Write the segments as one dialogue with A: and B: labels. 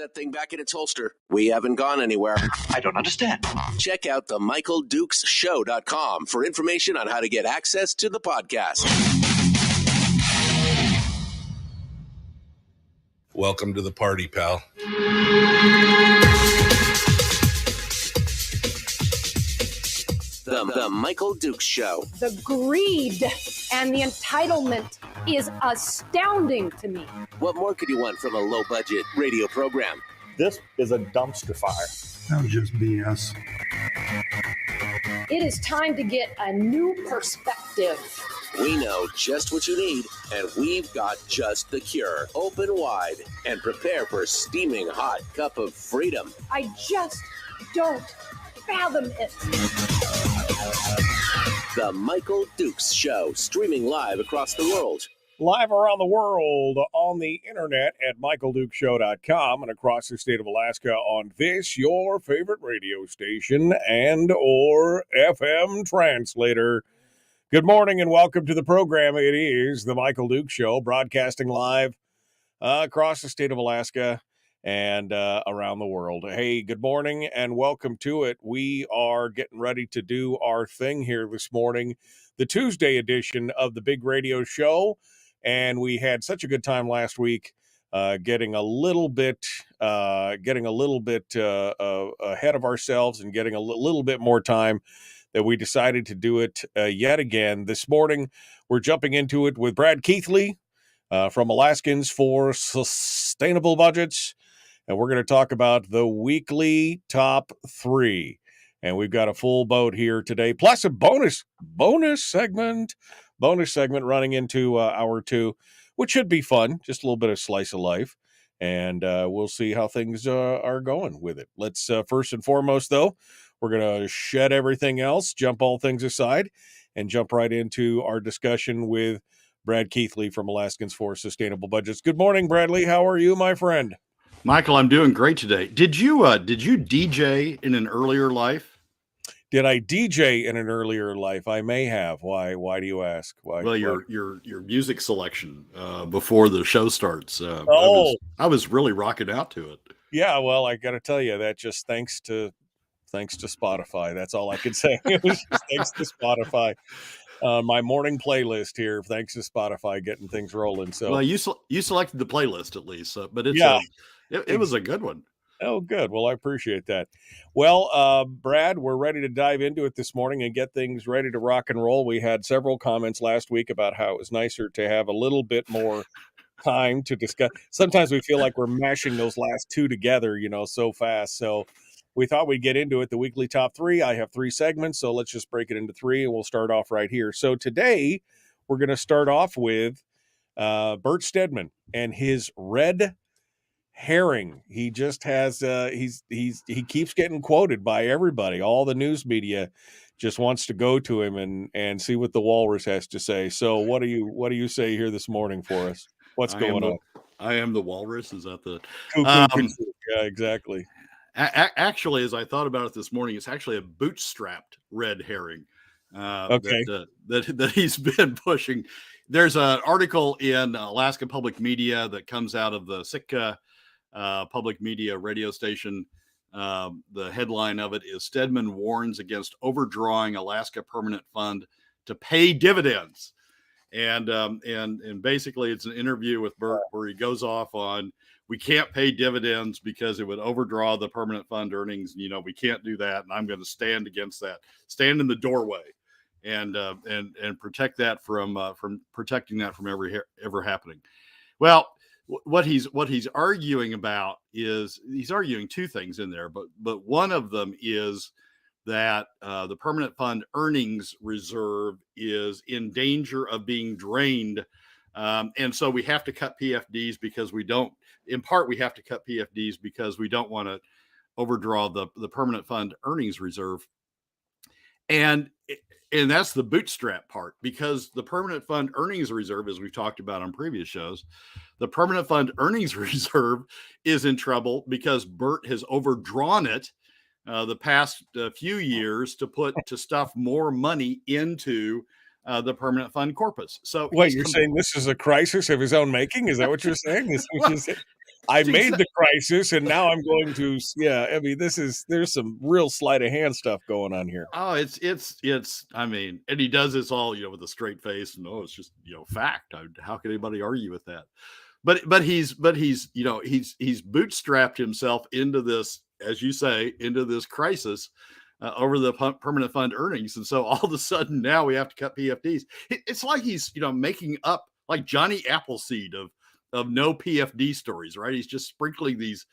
A: that thing back in its holster. We haven't gone anywhere.
B: I don't understand.
A: Check out the MichaelDukesShow.com for information on how to get access to the podcast.
C: Welcome to the party, pal.
A: The Michael Dukes Show.
D: The greed and the entitlement is astounding to me.
A: What more could you want from a low-budget radio program?
E: This is a dumpster fire.
F: That was just BS.
D: It is time to get a new perspective.
A: We know just what you need, and we've got just the cure. Open wide and prepare for a steaming hot cup of freedom.
D: I just don't fathom it.
A: The Michael Dukes Show, streaming live across the world.
G: Live around the world on the internet at MichaelDukesShow.com and across the state of Alaska on this, your favorite radio station and or FM translator. Good morning and welcome to the program. It is the Michael Dukes Show, broadcasting live across the state of Alaska and around the world. Hey, good morning and welcome to it. We are getting ready to do our thing here this morning, the Tuesday edition of the Big Radio Show. And we had such a good time last week, getting a little bit ahead of ourselves and getting a little bit more time that we decided to do it yet again. This morning, we're jumping into it with Brad Keithley from Alaskans for Sustainable Budgets. And we're going to talk about the weekly top 3. And we've got a full boat here today, plus a bonus segment running into hour 2, which should be fun. Just a little bit of slice of life. And we'll see how things are going with it. Let's first and foremost, though, we're going to shed everything else, jump all things aside, and jump right into our discussion with Brad Keithley from Alaskans for Sustainable Budgets. Good morning, Bradley. How are you, my friend?
B: Michael, I'm doing great today. Did you DJ in an earlier life?
G: Did I DJ in an earlier life? I may have. Why do you ask? Why?
B: Well, your music selection before the show starts. I was really rocking out to it.
G: Yeah, well, I got to tell you that just thanks to Spotify. That's all I can say. It was just thanks to Spotify. My morning playlist here, thanks to Spotify, getting things rolling. So,
B: well, you selected the playlist at least, but it's it was a good one.
G: Oh, good. Well, I appreciate that. Well, Brad, we're ready to dive into it this morning and get things ready to rock and roll. We had several comments last week about how it was nicer to have a little bit more time to discuss. Sometimes we feel like we're mashing those last 2 together, so fast. So we thought we'd get into it. The weekly top 3. I have 3 segments, so let's just break it into 3, and we'll start off right here. So today we're going to start off with Bert Stedman and his red herring. He just has he keeps getting quoted by everybody. All the news media just wants to go to him and see what the walrus has to say. So what do you say here this morning for us? What's going on?
B: I am the walrus. Is that the
G: yeah, exactly.
B: Actually, as I thought about it this morning, it's actually a bootstrapped red herring that he's been pushing. There's an article in Alaska Public Media that comes out of the Sitka public media radio station. The headline of it is Stedman warns against overdrawing Alaska Permanent Fund to pay dividends. And basically it's an interview with Bert where he goes off on, we can't pay dividends because it would overdraw the permanent fund earnings. We can't do that. And I'm going to stand against that, stand in the doorway and protect that from protecting that from ever happening. Well, what he's arguing about is he's arguing 2 things in there, but one of them is that the permanent fund earnings reserve is in danger of being drained. And so we have to cut PFDs because we don't want to overdraw the permanent fund earnings reserve. And that's the bootstrap part, because the permanent fund earnings reserve, as we've talked about on previous shows, the permanent fund earnings reserve is in trouble because Bert has overdrawn it the past few years to stuff more money into the permanent fund corpus. So
G: wait, you're saying this is a crisis of his own making? Is that what you're saying? I made the crisis, and now I'm going to. Yeah, I mean, there's some real sleight of hand stuff going on here.
B: Oh, it's. I mean, and he does this all with a straight face, and it's just fact. How can anybody argue with that? But he's he's bootstrapped himself into this, as you say, into this crisis over the permanent fund earnings, and so all of a sudden now we have to cut PFDs. It's like he's making up like Johnny Appleseed of no PFD stories, right? He's just sprinkling these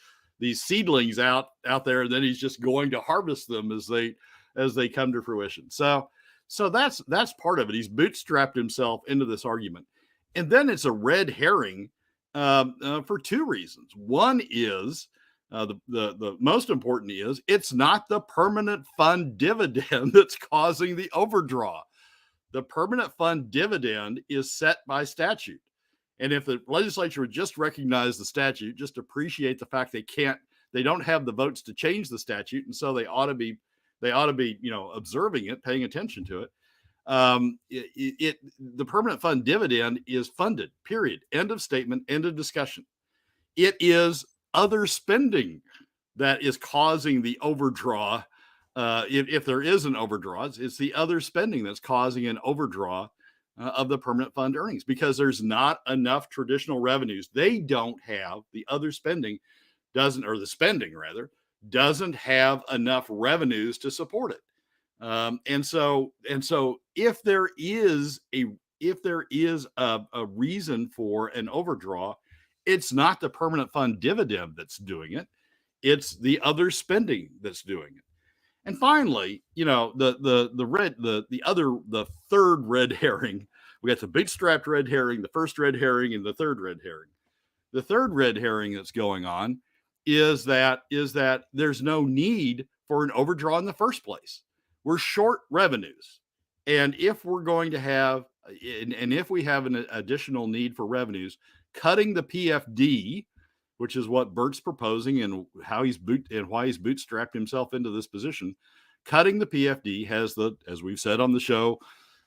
B: seedlings out there, and then he's just going to harvest them as they come to fruition. So that's part of it. He's bootstrapped himself into this argument, and then it's a red herring for two reasons. One is the most important is it's not the permanent fund dividend that's causing the overdraw. The permanent fund dividend is set by statute. And if the legislature would just recognize the statute, just appreciate the fact they don't have the votes to change the statute, and so they ought to be observing it, paying attention to it. The permanent fund dividend is funded. Period. End of statement. End of discussion. It is other spending that is causing the overdraw. If there is an overdraw, it's the other spending that's causing an overdraw of the permanent fund earnings, because there's not enough traditional revenues. They don't have the other spending the spending rather doesn't have enough revenues to support it. And so if there is a reason for an overdraw, it's not the permanent fund dividend that's doing it. It's the other spending that's doing it. And finally, the third red herring, we got the bootstrapped red herring, the first red herring, and the third red herring. The third red herring that's going on is that there's no need for an overdraw in the first place. We're short revenues. And if we're going to have, and if we have an additional need for revenues, cutting the PFD, which is what Bert's proposing and why he's bootstrapped himself into this position, cutting the PFD has as we've said on the show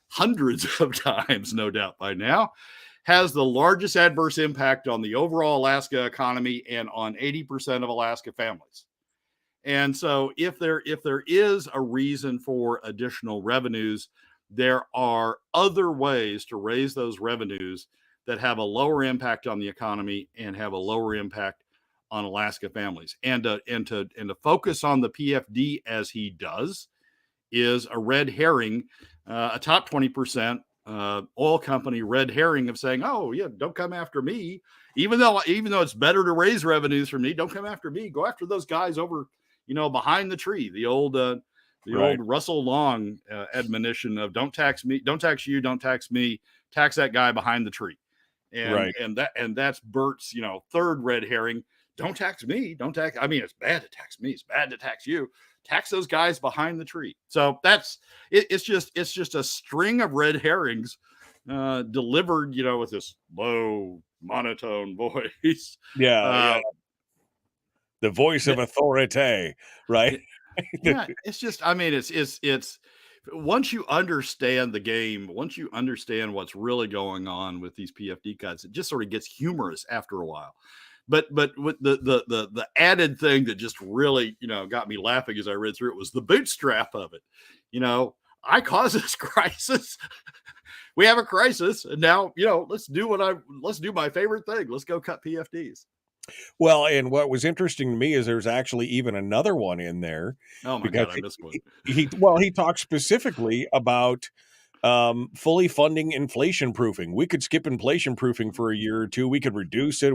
B: hundreds of times, no doubt by now, has the largest adverse impact on the overall Alaska economy and on 80% of Alaska families. And so if there is a reason for additional revenues, there are other ways to raise those revenues that have a lower impact on the economy and have a lower impact on Alaska families. And to focus on the PFD as he does is a red herring, a top 20% oil company red herring of saying, oh yeah, don't come after me. Even though it's better to raise revenues for me, don't come after me. Go after those guys over, behind the tree. The old Russell Long admonition of don't tax me, don't tax you, don't tax me, tax that guy behind the tree. And that's Bert's, third red herring. Don't tax me. I mean, it's bad to tax me. It's bad to tax you. Tax those guys behind the tree. So that's it. It's just a string of red herrings delivered, with this low monotone voice.
G: Yeah. The voice of authority, right?
B: Yeah, it's just, I mean, it's once you understand the game, once you understand what's really going on with these PFD cuts, it just sort of gets humorous after a while. But with the added thing that just really, got me laughing as I read through it was the bootstrap of it. I caused this crisis. We have a crisis, and now, let's do my favorite thing. Let's go cut PFDs.
G: Well, and what was interesting to me is there's actually even another one in there.
B: Oh my God, I missed one.
G: He talks specifically about fully funding inflation proofing. We could skip inflation proofing for a year or two. We could reduce it.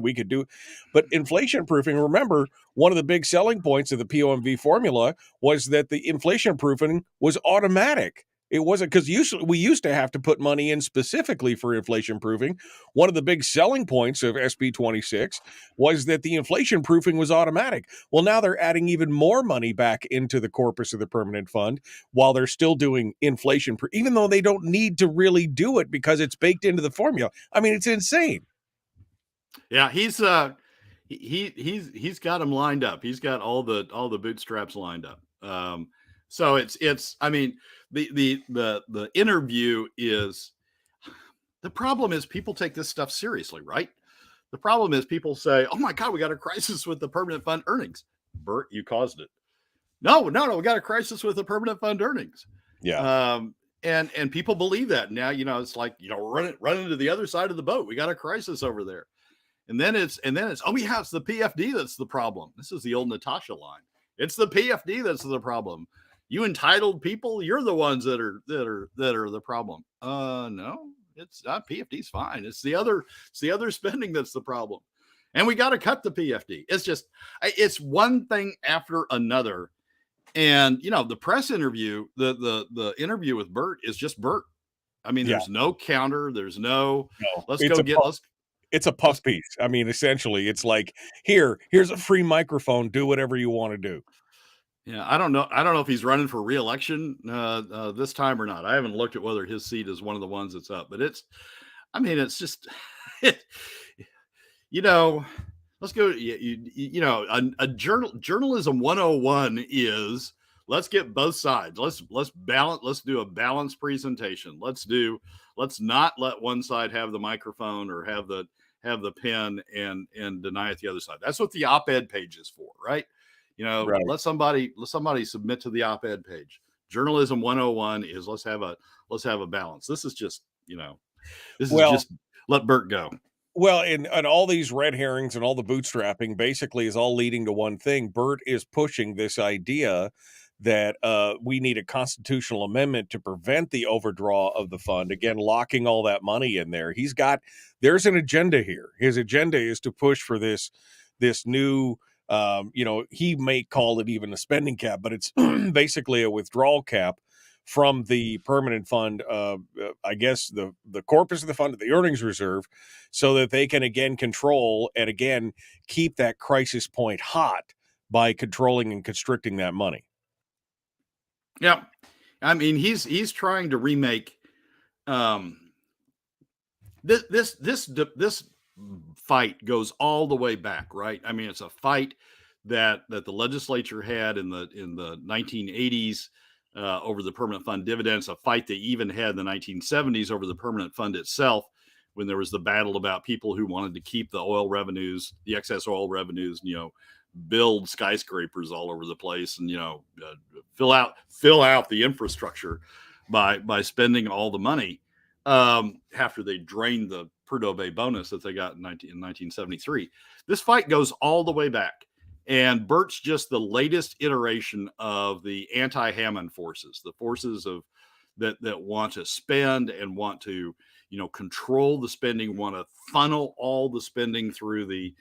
G: But inflation proofing, remember, one of the big selling points of the POMV formula was that the inflation proofing was automatic. It wasn't, because we used to have to put money in specifically for inflation proofing. One of the big selling points of SB 26 was that the inflation proofing was automatic. Well, now they're adding even more money back into the corpus of the permanent fund while they're still doing inflation, even though they don't need to really do it because it's baked into the formula. I mean, it's insane.
B: Yeah, he's got them lined up. He's got all the bootstraps lined up. So it's I mean, the interview is, the problem is people take this stuff seriously, right? The problem is people say, "Oh my God, we got a crisis with the permanent fund earnings." Bert, you caused it. No, we got a crisis with the permanent fund earnings.
G: Yeah.
B: And people believe that now. It's like run into the other side of the boat. We got a crisis over there, and then it's oh yeah, it's the PFD that's the problem. This is the old Natasha line. It's the PFD that's the problem. You entitled people, you're the ones that are the problem. No, it's not. PFD's fine. It's the other spending that's the problem, and we got to cut the PFD. It's one thing after another. And the press interview, the interview with Bert is just Bert. I mean, there's no counter. There's no.
G: It's a puff piece. I mean, essentially, it's like here's a free microphone. Do whatever you want to do.
B: Yeah, I don't know if he's running for re-election this time or not. I haven't looked at whether his seat is one of the ones that's up, but it's just, let's go. Journalism 101 is let's get both sides. Let's balance. Let's do a balanced presentation. Let's not let one side have the microphone or have the pen and deny it the other side. That's what the op-ed page is for, right?
G: Right.
B: Let somebody submit to the op-ed page. Journalism 101 is let's have a balance. This is just, just let Bert go.
G: Well, and all these red herrings and all the bootstrapping basically is all leading to one thing. Bert is pushing this idea that we need a constitutional amendment to prevent the overdraw of the fund. Again, locking all that money in there. There's an agenda here. His agenda is to push for this new, he may call it even a spending cap, but it's basically a withdrawal cap from the permanent fund, I guess the corpus of the fund, the earnings reserve, so that they can again control and again keep that crisis point hot by controlling and constricting that money.
B: Yeah, I mean he's trying to remake this fight goes all the way back, right? I mean, it's a fight that the legislature had in the 1980s. Over the permanent fund dividends, a fight they even had in the 1970s over the permanent fund itself, when there was the battle about people who wanted to keep the oil revenues, the excess oil revenues, build skyscrapers all over the place and, fill out the infrastructure by spending all the money after they drained the Prudhoe Bay bonus that they got in 1973. This fight goes all the way back. And Bert's just the latest iteration of the anti-Hammond forces, the forces of that want to spend and want to, control the spending, want to funnel all the spending through the,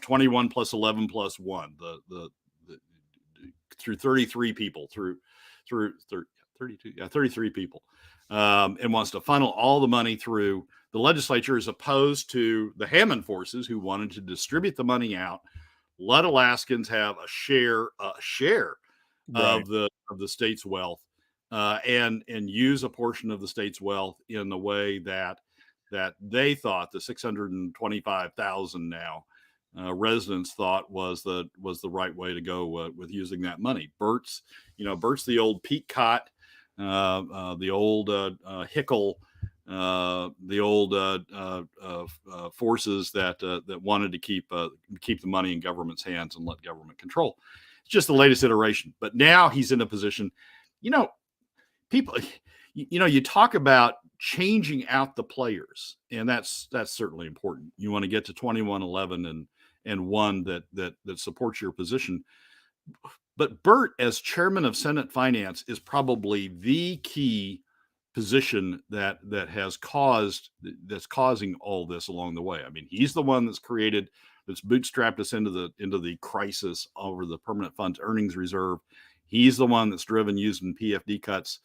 B: 21 plus 11 plus 1, the through 33 people, through 33 people, and wants to funnel all the money through the legislature, as opposed to the Hammond forces who wanted to distribute the money out. Let Alaskans have a share
G: Right.
B: of the state's wealth, and use a portion of the state's wealth in the way that they thought the 625,000 now residents thought was the right way to go with using that money. Bert's the old Pequot, the old Hickel. The old forces that wanted to keep the money in government's hands and let government control. It's just the latest iteration. But now he's in a position, people, you talk about changing out the players, and that's certainly important. You want to get to 2111 and one that supports your position. But Bert, as chairman of Senate Finance, is probably the key position that's causing all this along the way. I mean, he's the one that's bootstrapped us into the crisis over the permanent fund's earnings reserve. He's the one that's driven using PFD cuts,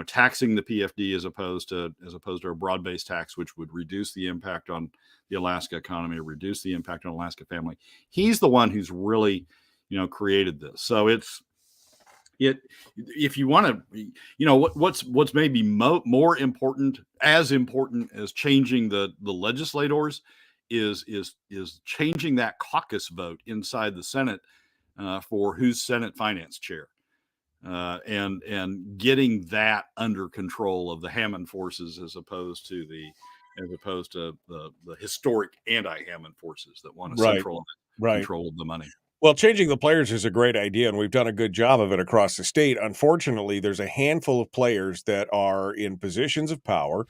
B: taxing the PFD as opposed to a broad-based tax, which would reduce the impact on the Alaska economy, reduce the impact on Alaska family. He's the one who's really, created this. So if you want to, what's maybe more important, as important as changing the legislators, is changing that caucus vote inside the Senate for who's Senate Finance chair, and getting that under control of the Hammond forces, as opposed to as opposed to the historic anti-Hammond forces that want a
G: Right.
B: central
G: Right.
B: control of the money.
G: Well, changing the players is a great idea, and we've done a good job of it across the state. Unfortunately, there's a handful of players that are in positions of power.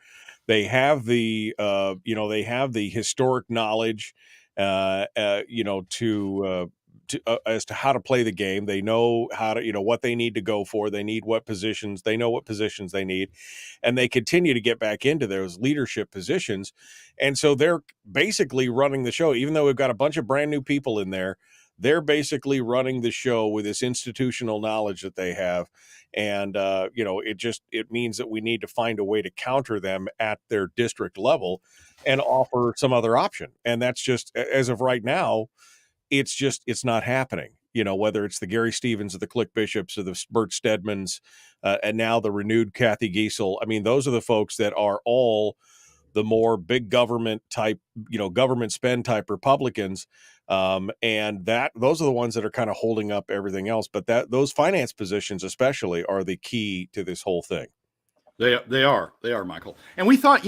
G: They have they have the historic knowledge, as to how to play the game. They know how to, what they need to go for. They need what positions. They know what positions they need, and they continue to get back into those leadership positions. And so they're basically running the show, even though we've got a bunch of brand new people in there. They're basically running the show with this institutional knowledge that they have. And, it means that we need to find a way to counter them at their district level and offer some other option. And that's just, as of right now, it's not happening. Whether it's the Gary Stevens or the Click Bishops or the Bert Stedmans, and now the renewed Kathy Giesel. I mean, those are the folks that are all the more big government type, government spend type Republicans. And those are the ones that are kind of holding up everything else. But those finance positions especially are the key to this whole thing.
B: They are, Michael. And we thought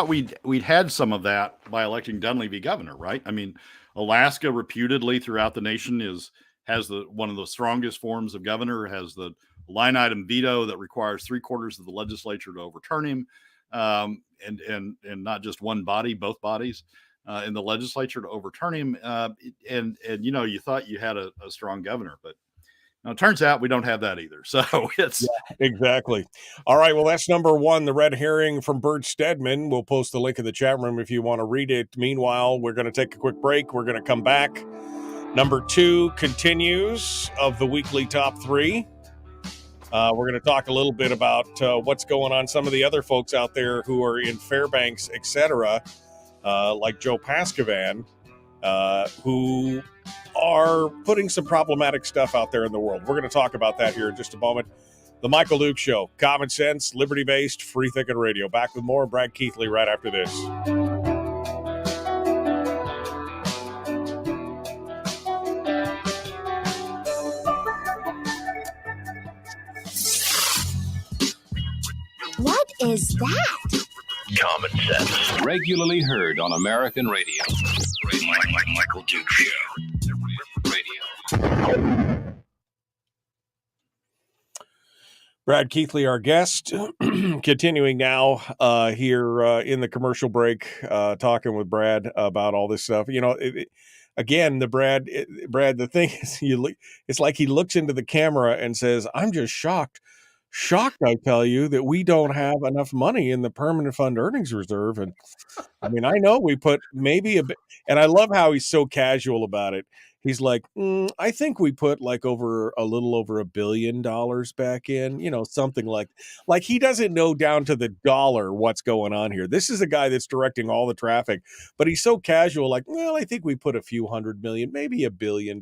B: we'd had some of that by electing Dunleavy governor, right? I mean, Alaska reputedly throughout the nation has one of the strongest forms of governor, has the line item veto that requires 3/4 of the legislature to overturn him. And not just one body, both bodies in the legislature to overturn him. You thought you had a strong governor, but it turns out we don't have that either. So it's
G: exactly. All right. Well, that's number one, the red herring from Bert Stedman. We'll post the link in the chat room if you want to read it. Meanwhile, we're going to take a quick break. We're going to come back. Number two continues of the weekly top three. We're going to talk a little bit about what's going on. Some of the other folks out there who are in Fairbanks, etc., like Jos Paskavan, who are putting some problematic stuff out there in the world. We're going to talk about that here in just a moment. The Michael Duke Show, common sense, liberty-based, free thinking radio. Back with more Brad Keithley right after this.
H: What is that?
A: Common sense. Regularly heard on American radio. Michael Duke Show. Radio.
G: Brad Keithley, our guest, continuing now here in the commercial break, talking with Brad about all this stuff. Again, Brad, the thing is, it's like he looks into the camera and says, "I'm just shocked, I tell you, that we don't have enough money in the permanent fund earnings reserve." And I mean, I know we put maybe a bit, and I love how he's so casual about it. He's like, I think we put like a little over $1 billion back in, something like he doesn't know down to the dollar what's going on here. This is a guy that's directing all the traffic, but he's so casual, like, well, I think we put a few $100 million, maybe $1 billion.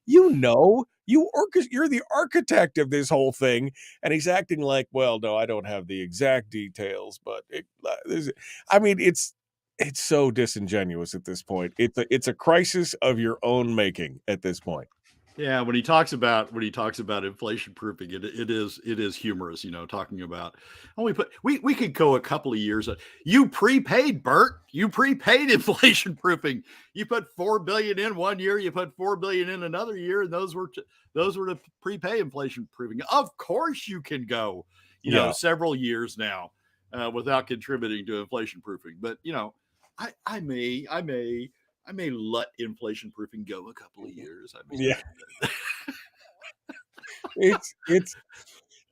G: You're the architect of this whole thing. And he's acting like, well, no, I don't have the exact details, but it's so disingenuous at this point. It's a crisis of your own making at this point.
B: Yeah, when he talks about inflation proofing, it is humorous, talking about we could go a couple of years. You prepaid, Bert. You prepaid inflation proofing. You put $4 billion in one year, you put $4 billion in another year, and those were to prepay inflation proofing. Of course, you can go, several years now without contributing to inflation proofing. But I may let inflation proofing go a couple of years.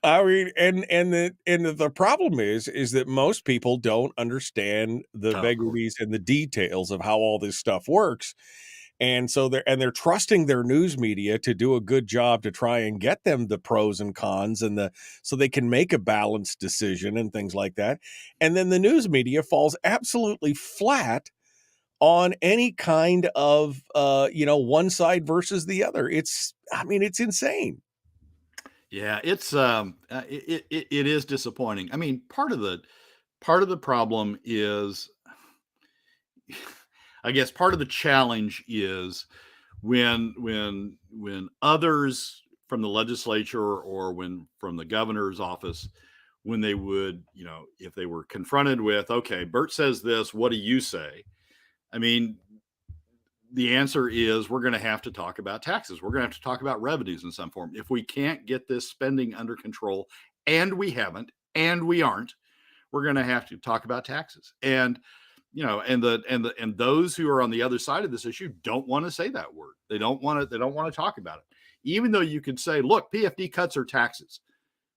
G: The problem is that most people don't understand the vagaries and the details of how all this stuff works. And so they're trusting their news media to do a good job to try and get them the pros and cons so they can make a balanced decision and things like that. And then the news media falls absolutely flat on any kind of one side versus the other. It's insane.
B: Yeah, it's it is disappointing. I mean, part of the problem is, I guess part of the challenge is when others from the legislature or when from the governor's office, when they would, if they were confronted with, okay, Bert says this, what do you say? I mean, the answer is we're going to have to talk about taxes. We're going to have to talk about revenues in some form. If we can't get this spending under control, and we haven't, and we aren't, we're going to have to talk about taxes. And and those who are on the other side of this issue don't want to say that word. They don't want to talk about it. Even though you could say, look, PFD cuts are taxes.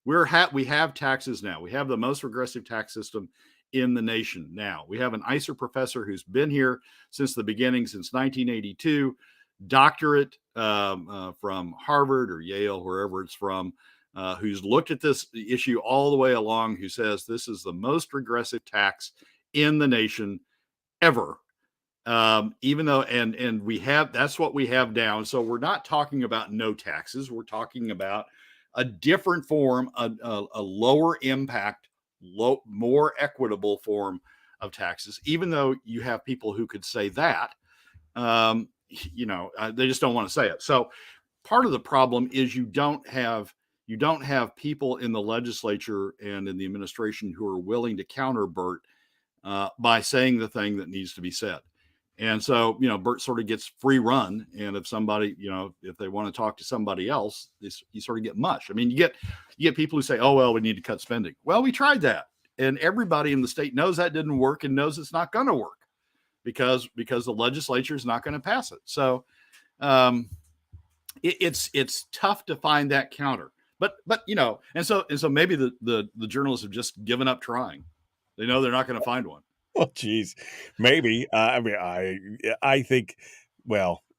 B: We have taxes now. We have the most regressive tax system in the nation now. We have an ICER professor who's been here since the beginning, since 1982, doctorate from Harvard or Yale, wherever it's from, who's looked at this issue all the way along, who says this is the most regressive tax in the nation ever. Even though, and we have, that's what we have down. So we're not talking about no taxes. We're talking about a different form, a lower impact, more equitable form of taxes. Even though you have people who could say that, they just don't want to say it. So part of the problem is you don't have people in the legislature and in the administration who are willing to counter Bert by saying the thing that needs to be said. And so, Bert sort of gets free run. And if somebody, if they want to talk to somebody else, you sort of get mush. I mean, you get people who say, oh, well, we need to cut spending. Well, we tried that. And everybody in the state knows that didn't work and knows it's not going to work because the legislature is not going to pass it. So it's tough to find that counter. But and so maybe the journalists have just given up trying. They know they're not going to find one.
G: Well, geez, maybe. I think,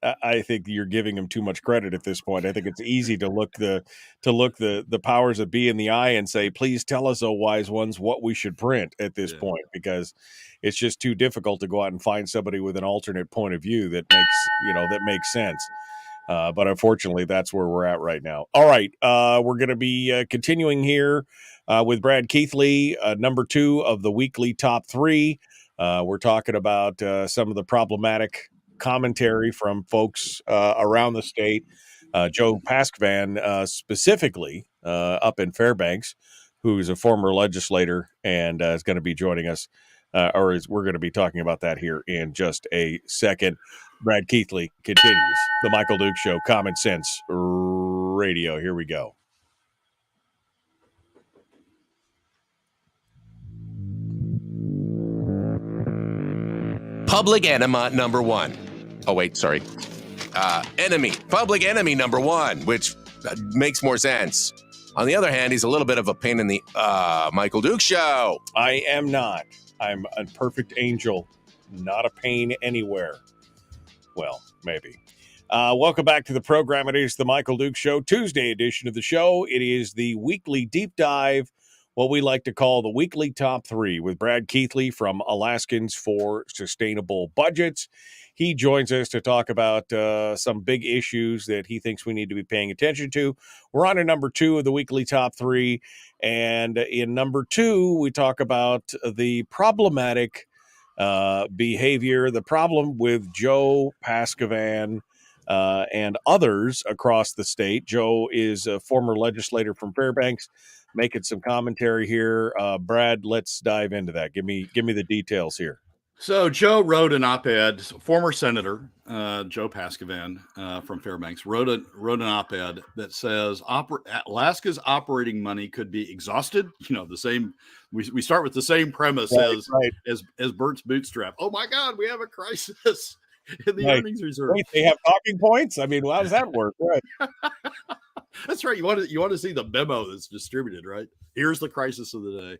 G: I think you're giving him too much credit at this point. I think it's easy to look the powers that be in the eye and say, please tell us, oh wise ones, what we should print at this point, because it's just too difficult to go out and find somebody with an alternate point of view that makes sense. But unfortunately, that's where we're at right now. All right, we're going to be continuing here with Brad Keithley, number 2 of the weekly top 3. We're talking about some of the problematic commentary from folks around the state. Jos Paskavan, specifically up in Fairbanks, who's a former legislator and is going to be joining us, we're going to be talking about that here in just a second. Brad Keithley continues. The Michael Duke Show, Common Sense Radio. Here we go.
A: Public enema number 1. Oh, wait, sorry. Public enemy number 1, which makes more sense. On the other hand, he's a little bit of a pain in the Michael Duke Show.
G: I am not. I'm a perfect angel, not a pain anywhere. Well, maybe. Welcome back to the program. It is the Michael Duke Show, Tuesday edition of the show. It is the weekly deep dive, what we like to call the weekly top 3, with Brad Keithley from Alaskans for Sustainable Budgets. He joins us to talk about some big issues that he thinks we need to be paying attention to. We're on to number 2 of the weekly top 3. And in number 2, we talk about the problematic behavior, the problem with Jos Paskavan and others across the state. Joe is a former legislator from Fairbanks, making some commentary here. Brad, let's dive into that. Give me the details here.
B: So Joe wrote an op-ed. Former Senator Jos Paskavan from Fairbanks wrote an op-ed that says Alaska's operating money could be exhausted. The same. We start with the same premise as Bert's bootstrap. Oh my God, we have a crisis in the earnings reserve.
G: Wait, they have talking points? I mean, how does that work? Right.
B: That's right. You want to see the memo that's distributed, right? Here's the crisis of the day.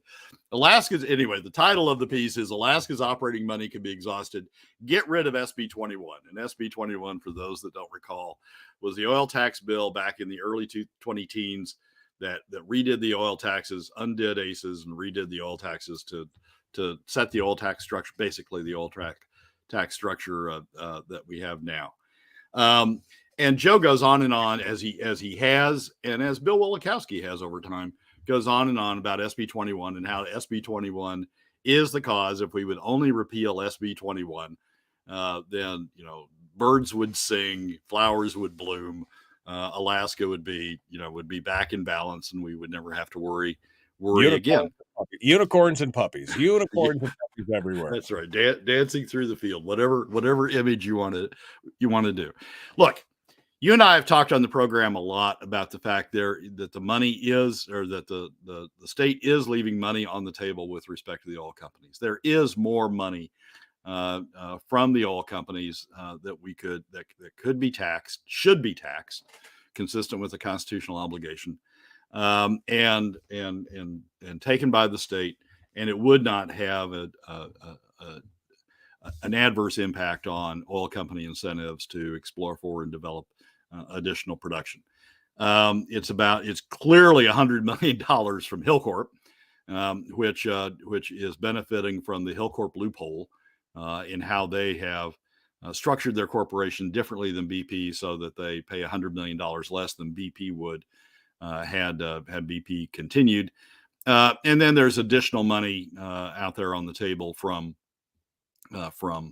B: Anyway, the title of the piece is Alaska's operating money can be exhausted. Get rid of SB 21. And SB 21, for those that don't recall, was the oil tax bill back in the early 2010s that redid the oil taxes, undid ACEs, and redid the oil taxes to set the oil tax structure, basically the oil tax structure that we have now. And Joe goes on and on as he has, and as Bill Wielechowski has over time, goes on and on about SB 21 and how SB 21 is the cause. If we would only repeal SB 21, then birds would sing, flowers would bloom, Alaska would be back in balance, and we would never have to worry worry again.
G: Unicorns and puppies. Unicorns and puppies everywhere.
B: That's right. Dancing through the field, whatever image you want to do. Look, you and I have talked on the program a lot about the fact that the money is, or that the state is leaving money on the table with respect to the oil companies. There is more money from the oil companies that could be taxed, should be taxed, consistent with the constitutional obligation, and taken by the state, and it would not have an adverse impact on oil company incentives to explore for and develop additional production. It's clearly $100 million from Hillcorp, which is benefiting from the Hillcorp loophole in how they have structured their corporation differently than BP, so that they pay $100 million less than BP would had BP continued. And then there's additional money out there on the table from the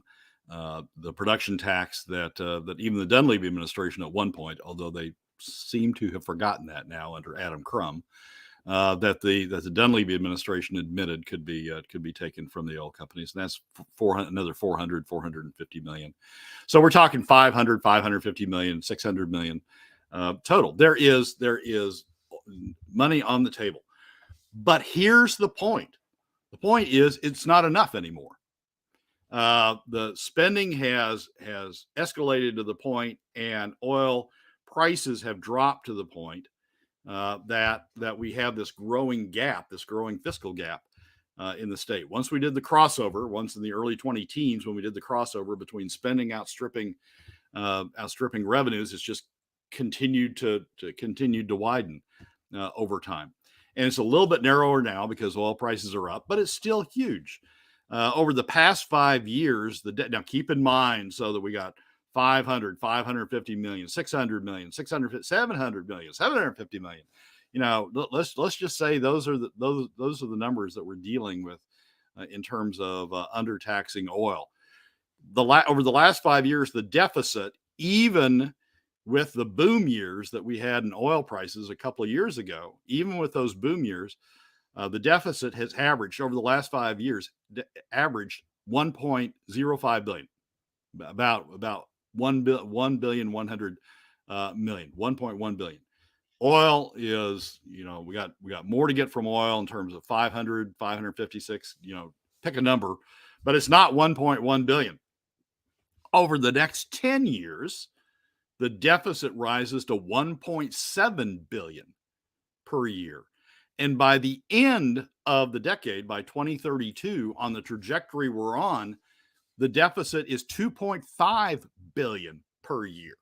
B: production tax that even the Dunleavy administration at one point, although they seem to have forgotten that now under Adam Crum, that the Dunleavy administration admitted could be taken from the oil companies, and that's another 450 million. So we're talking 550 million, 600 million total. There is money on the table, but here's the point. The point is it's not enough anymore. The spending has escalated to the point, and oil prices have dropped to the point that we have this growing fiscal gap in the state. Once we did the crossover, once in the early 2010s, when we did the crossover between spending outstripping revenues, it's just continued to widen over time. And it's a little bit narrower now because oil prices are up, but it's still huge. Over the past 5 years, now keep in mind, so that we got 550 million, 600 million, 700 million, 750 million. Let's just say those are the numbers that we're dealing with in terms of undertaxing oil. Over the last 5 years, the deficit, even with the boom years that we had in oil prices a couple of years ago, even with those boom years, the deficit has averaged over the last 5 years, averaged 1.05 billion, about 1.1 billion. Oil is, we got more to get from oil in terms of 556, pick a number, but it's not 1.1 billion. Over the next 10 years, the deficit rises to 1.7 billion per year. And by the end of the decade, by 2032, on the trajectory we're on, the deficit is 2.5 billion per year.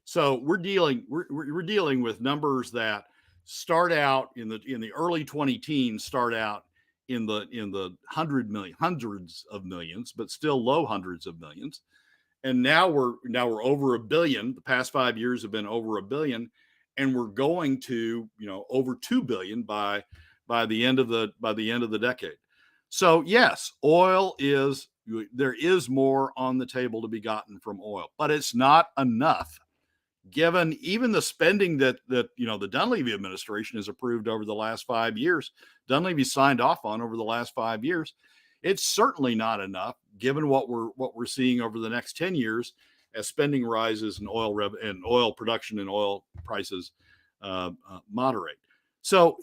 B: So we're dealing with numbers that start out in the early 2010s, start out in the hundreds of millions, but still low hundreds of millions. And now we're over $1 billion. The past 5 years have been over $1 billion, and we're going to over $2 billion by the end of the decade. So yes, there is more on the table to be gotten from oil, but it's not enough, given even the spending that the Dunleavy administration has approved over the last 5 years. Dunleavy signed off on over the last 5 years. It's certainly not enough, given what we're seeing over the next 10 years as spending rises and oil production and oil prices moderate. So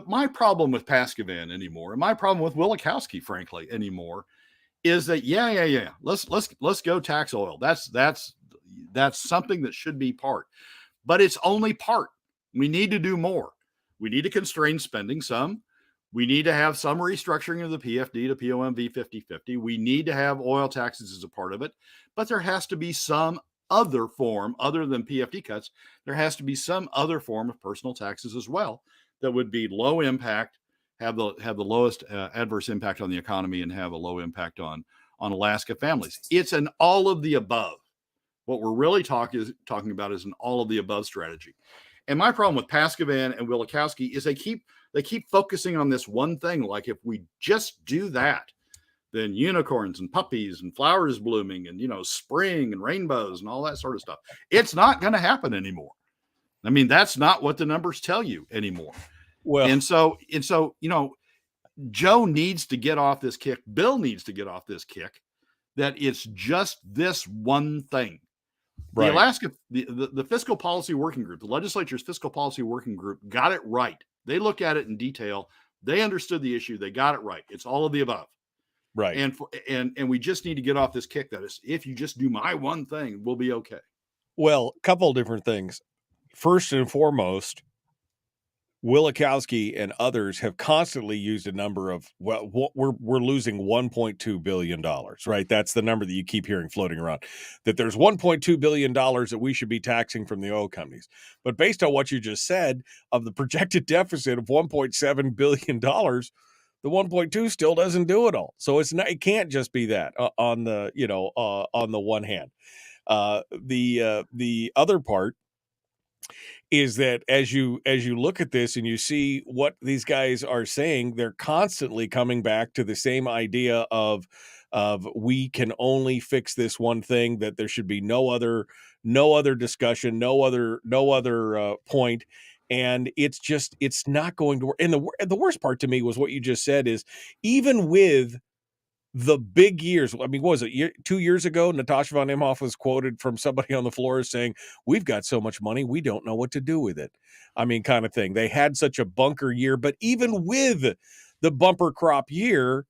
B: my problem with Paskavan anymore, and my problem with Wielechowski, frankly, anymore, is that let's go tax oil. That's something that should be part, but it's only part. We need to do more. We need to constrain spending some. We need to have some restructuring of the PFD to POMV 50/50. We need to have oil taxes as a part of it, but there has to be some other form other than PFD cuts. There has to be some other form of personal taxes as well that would be low impact, have the lowest adverse impact on the economy, and have a low impact on Alaska families. It's an all of the above. What we're really talking about is an all of the above strategy. And my problem with Paskavan and Wielechowski is they keep focusing on this one thing. Like, if we just do that, then unicorns and puppies and flowers blooming and, spring and rainbows and all that sort of stuff. It's not going to happen anymore. I mean, that's not what the numbers tell you anymore.
G: Well,
B: and so Joe needs to get off this kick. Bill needs to get off this kick that it's just this one thing. The
G: right.
B: Alaska, the fiscal policy working group, the legislature's fiscal policy working group got it right. They looked at it in detail. They understood the issue. They got it right. It's all of the above.
G: Right.
B: And we just need to get off this kick that is, if you just do my one thing, we'll be okay.
G: Well, a couple of different things. First and foremost, Wilikowski and others have constantly used a number of, well, we're losing $1.2 billion, right? That's the number that you keep hearing floating around, that there's $1.2 billion that we should be taxing from the oil companies. But based on what you just said, of the projected deficit of $1.7 billion, the 1.2 still doesn't do it all. So it can't just be that on the one hand. The other part is that as you look at this and you see what these guys are saying, they're constantly coming back to the same idea of we can only fix this one thing, that there should be no other discussion, no other point. And it's not going to work. And the worst part to me was what you just said is, even with the big years. I mean, what was it? 2 years ago, Natasha von Imhoff was quoted from somebody on the floor as saying, "We've got so much money, we don't know what to do with it." I mean, kind of thing. They had such a bunker year, but even with the bumper crop year,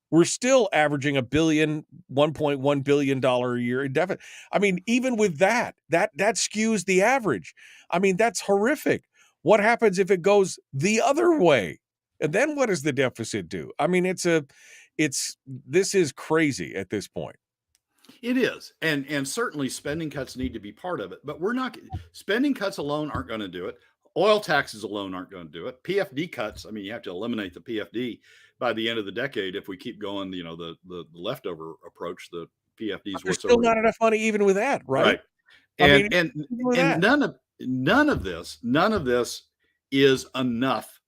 G: we're still averaging $1.1 billion a year in deficit. I mean, even with that skews the average. I mean, that's horrific. What happens if it goes the other way? And then what does the deficit do? I mean, this is crazy at this point.
B: It is. And certainly spending cuts need to be part of it, but spending cuts alone aren't going to do it. Oil taxes alone aren't going to do it. PFD cuts, I mean, you have to eliminate the PFD by the end of the decade. If we keep going, the leftover approach, the PFDs.
G: There's still not enough money even with that, right?
B: And none of this is enough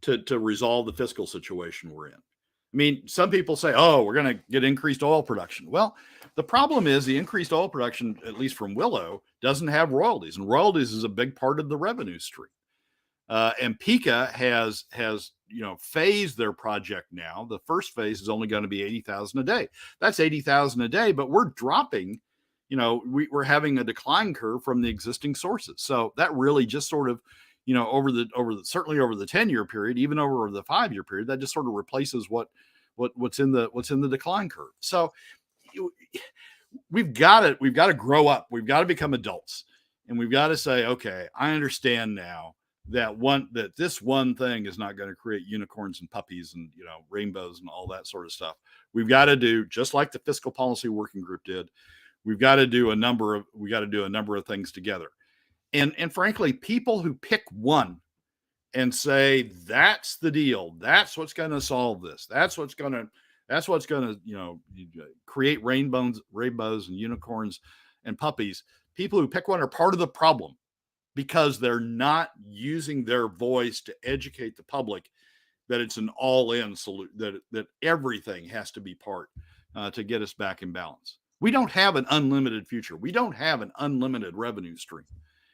B: to resolve the fiscal situation we're in. I mean, some people say, "Oh, we're going to get increased oil production." Well, the problem is the increased oil production, at least from Willow, doesn't have royalties, and royalties is a big part of the revenue stream. And PICA has phased their project now. The first phase is only going to be 80,000 a day. That's 80,000 a day, but we're dropping. We're having a decline curve from the existing sources. So that really just sort of, certainly over the 10-year period, even over the 5-year period, that just sort of replaces what's in the decline curve. So we've got to grow up. We've got to become adults, and we've got to say, okay, I understand now that this one thing is not going to create unicorns and puppies and rainbows and all that sort of stuff. We've got to do just like the fiscal policy working group did. We've got to do a number of things together. And frankly, people who pick one and say that's the deal, that's what's going to solve this, that's what's going to create rainbows and unicorns and puppies. People who pick one are part of the problem, because they're not using their voice to educate the public that it's an all-in solution, that everything has to be part to get us back in balance. We don't have an unlimited future. We don't have an unlimited revenue stream.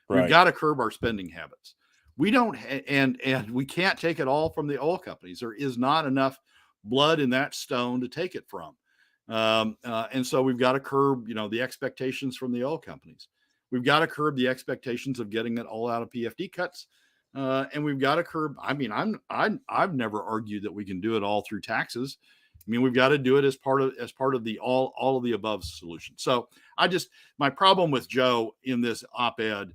B: Right. We've got to curb our spending habits. We don't, and we can't take it all from the oil companies. There is not enough blood in that stone to take it from. And so we've got to curb, the expectations from the oil companies. We've got to curb the expectations of getting it all out of PFD cuts. And we've got to curb. I mean, I've never argued that we can do it all through taxes. I mean, we've got to do it as part of the all of the above solution. So my problem with Joe in this op-ed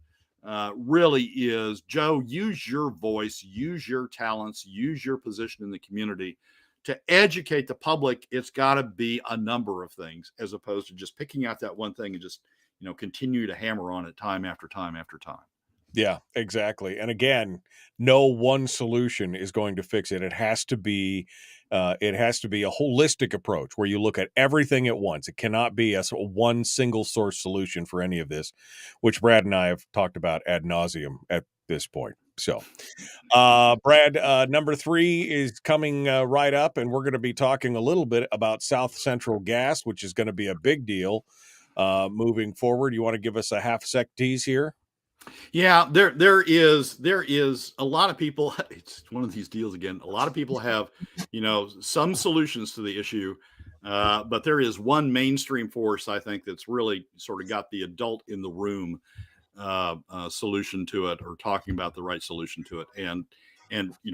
B: really is, Joe, use your voice, use your talents, use your position in the community to educate the public. It's got to be a number of things, as opposed to just picking out that one thing and just continue to hammer on it time after time after time.
G: Yeah, exactly. And again, no one solution is going to fix it. It has to be a holistic approach where you look at everything at once. It cannot be a one single source solution for any of this, which Brad and I have talked about ad nauseum at this point. So, Brad, number 3 is coming right up, and we're going to be talking a little bit about South Central Gas, which is going to be a big deal moving forward. You want to give us a half-sec tease here?
B: Yeah, there is a lot of people. It's one of these deals again. A lot of people have, some solutions to the issue, but there is one mainstream force I think that's really sort of got the adult in the room solution to it, or talking about the right solution to it, and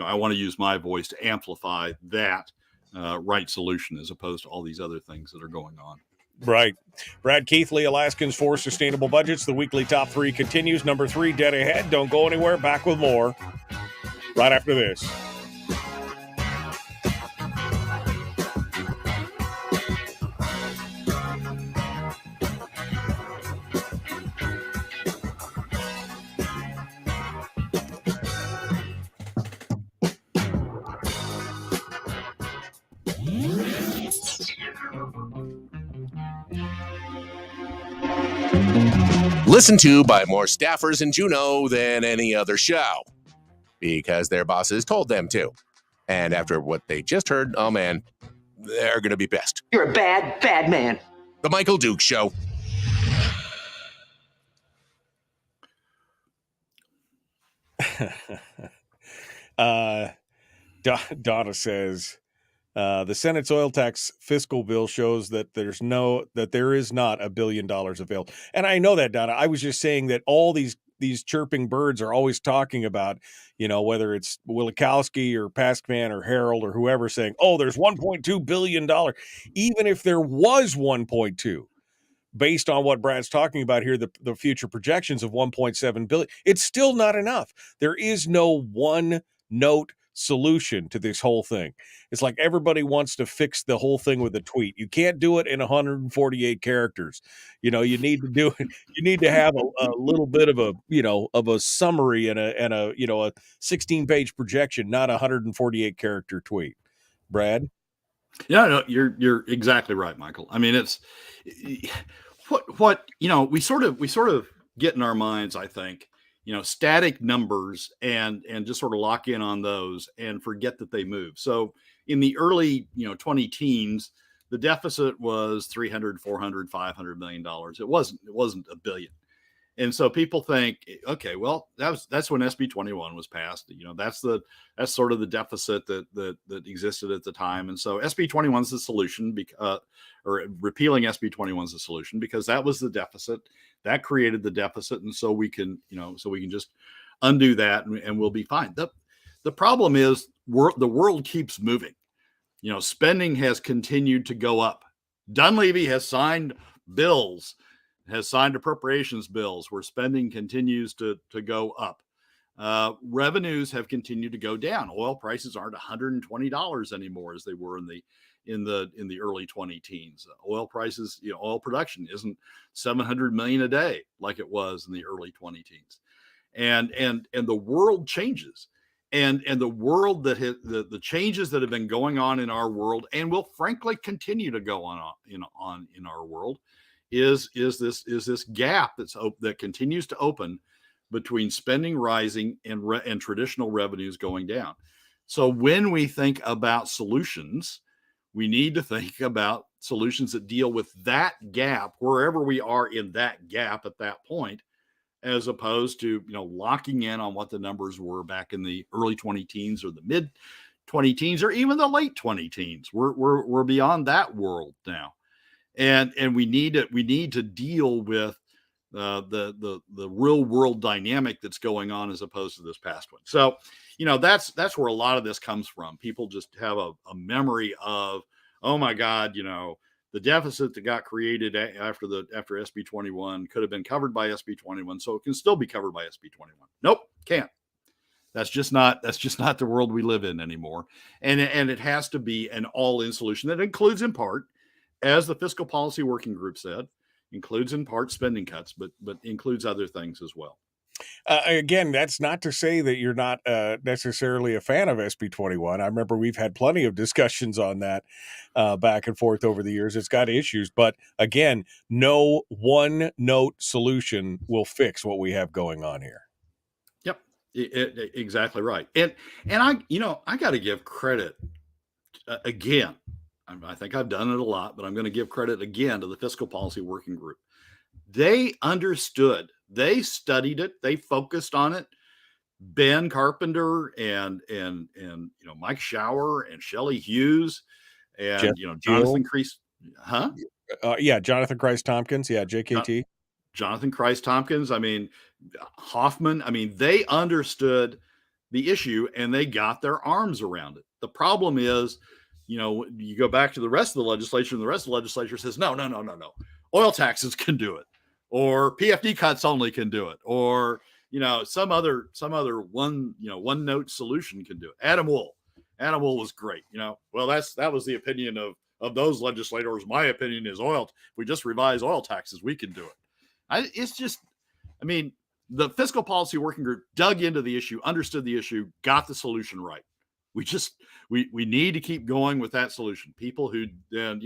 B: I want to use my voice to amplify that right solution as opposed to all these other things that are going on.
G: Right. Brad Keithley, Alaskans for Sustainable Budgets. The weekly top 3 continues. Number 3, dead ahead. Don't go anywhere. Back with more right after this.
A: Listened to by more staffers in Juneau than any other show, because their bosses told them to. And after what they just heard, oh man, they're going to be pissed.
I: You're a bad, bad man.
A: The Michael Duke Show.
G: Donna says, the Senate's oil tax fiscal bill shows that there is not $1 billion available. And I know that, Donna. I was just saying that all these chirping birds are always talking about, whether it's Wilikowski or Paskavan or Harold or whoever saying, oh, there's $1.2 billion. Even if there was 1.2, based on what Brad's talking about here, the future projections of 1.7 billion, it's still not enough. There is no one note solution to this whole thing. It's like everybody wants to fix the whole thing with a tweet. You can't do it in 148 characters. You need to do it. You need to have a little bit of a summary and a 16-page projection, not a 148 character tweet. Brad?
B: Yeah, no, you're exactly right, Michael. I mean, it's what we sort of get in our minds, I think, static numbers and just sort of lock in on those and forget that they move. So in the early 20 teens, the deficit was $300, $400, $500 million. It wasn't $1 billion. And so people think, okay, well, that's when SB 21 was passed. That's sort of the deficit that existed at the time. And so SB 21 is the solution, or repealing SB 21 is the solution, because that was the deficit that created the deficit. And so we can just undo that and we'll be fine. The problem is the world keeps moving. Spending has continued to go up. Dunleavy has signed appropriations bills where spending continues to go up. Revenues have continued to go down. Oil prices aren't $120 anymore as they were in the early 20 teens. Oil prices, oil production isn't 700 million a day like it was in the early 20 teens. And the world changes. And the world the changes that have been going on in our world and will frankly continue to go on in our world is this gap that continues to open between spending rising and traditional revenues going down. So when we think about solutions, we need to think about solutions that deal with that gap wherever we are in that gap at that point, as opposed to locking in on what the numbers were back in the early 20 teens or the mid 20 teens or even the late 20 teens. We're beyond that world now. And we need to deal with the real world dynamic that's going on as opposed to this past one. So, that's where a lot of this comes from. People just have a memory of, oh my God, the deficit that got created after SB 21 could have been covered by SB 21, so it can still be covered by SB 21. Nope, can't. That's just not the world we live in anymore. And it has to be an all-in solution that includes in part, as the Fiscal Policy Working Group said, includes in part spending cuts, but includes other things as well.
G: Again, that's not to say that you're not necessarily a fan of SB 21. I remember we've had plenty of discussions on that back and forth over the years. It's got issues, but again, no one note solution will fix what we have going on here.
B: Yep, exactly right. And I got to give credit again. I think I've done it a lot, but I'm going to give credit again to the Fiscal Policy Working Group. They understood They studied it. They focused on it. Ben Carpenter and Mike Shower and Shelley Hughes and Jonathan Kreis,
G: Jonathan Christ Tompkins, JKT.
B: Jonathan Christ Tompkins. I mean, Hoffman. I mean, they understood the issue and they got their arms around it. The problem is, you go back to the rest of the legislature, and the rest of the legislature says, no. Oil taxes can do it, or PFD cuts only can do it, or some other one note solution can do it. Adam Wool was great. Well, that was the opinion of those legislators. My opinion is if we just revise oil taxes, we can do it. The Fiscal Policy Working Group dug into the issue, understood the issue, got the solution right. We need to keep going with that solution. People who then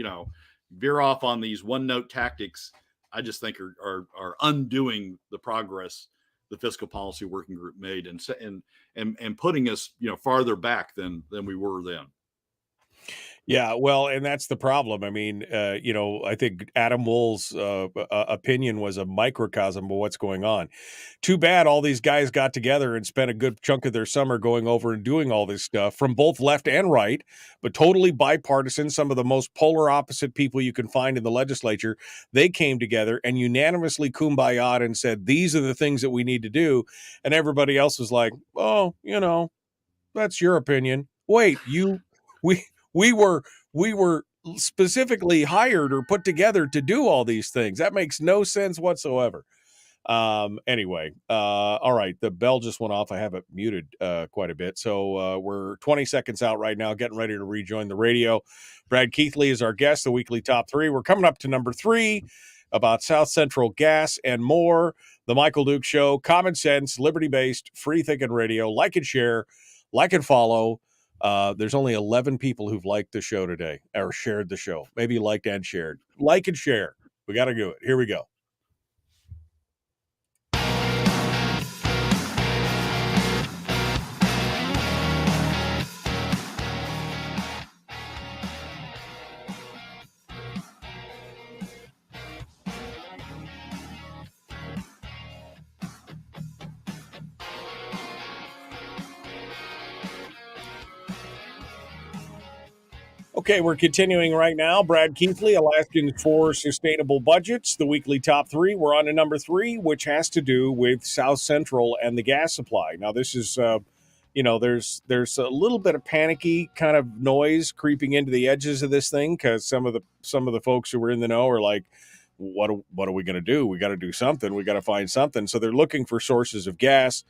B: veer off on these one note tactics, I just think are undoing the progress the Fiscal Policy Working Group made and putting us farther back than we were then.
G: Yeah, well, and that's the problem. I mean, I think Adam Wool's opinion was a microcosm of what's going on. Too bad all these guys got together and spent a good chunk of their summer going over and doing all this stuff from both left and right, but totally bipartisan, some of the most polar opposite people you can find in the legislature. They came together and unanimously kumbaya'd and said, these are the things that we need to do. And everybody else was like, oh, that's your opinion. Wait, we were specifically hired or put together to do all these things. That makes no sense whatsoever. Anyway, all right. The bell just went off. I have it muted quite a bit. So we're 20 seconds out right now, getting ready to rejoin the radio. Brad Keithley is our guest, the weekly top 3. We're coming up to number 3 about South Central gas and more. The Michael Duke Show, common sense, liberty-based, free-thinking radio. Like and share, like and follow. There's only 11 people who've liked the show today or shared the show. Maybe liked and shared. Like and share. We got to do it. Here we go. Okay, we're continuing right now. Brad Keithley, Alaskans for Sustainable Budgets, the weekly top 3. We're on to number 3, which has to do with South Central and the gas supply. Now, this is, there's a little bit of panicky kind of noise creeping into the edges of this thing because some of the folks who were in the know are like, what are we going to do? We got to do something. We got to find something. So they're looking for sources of gas.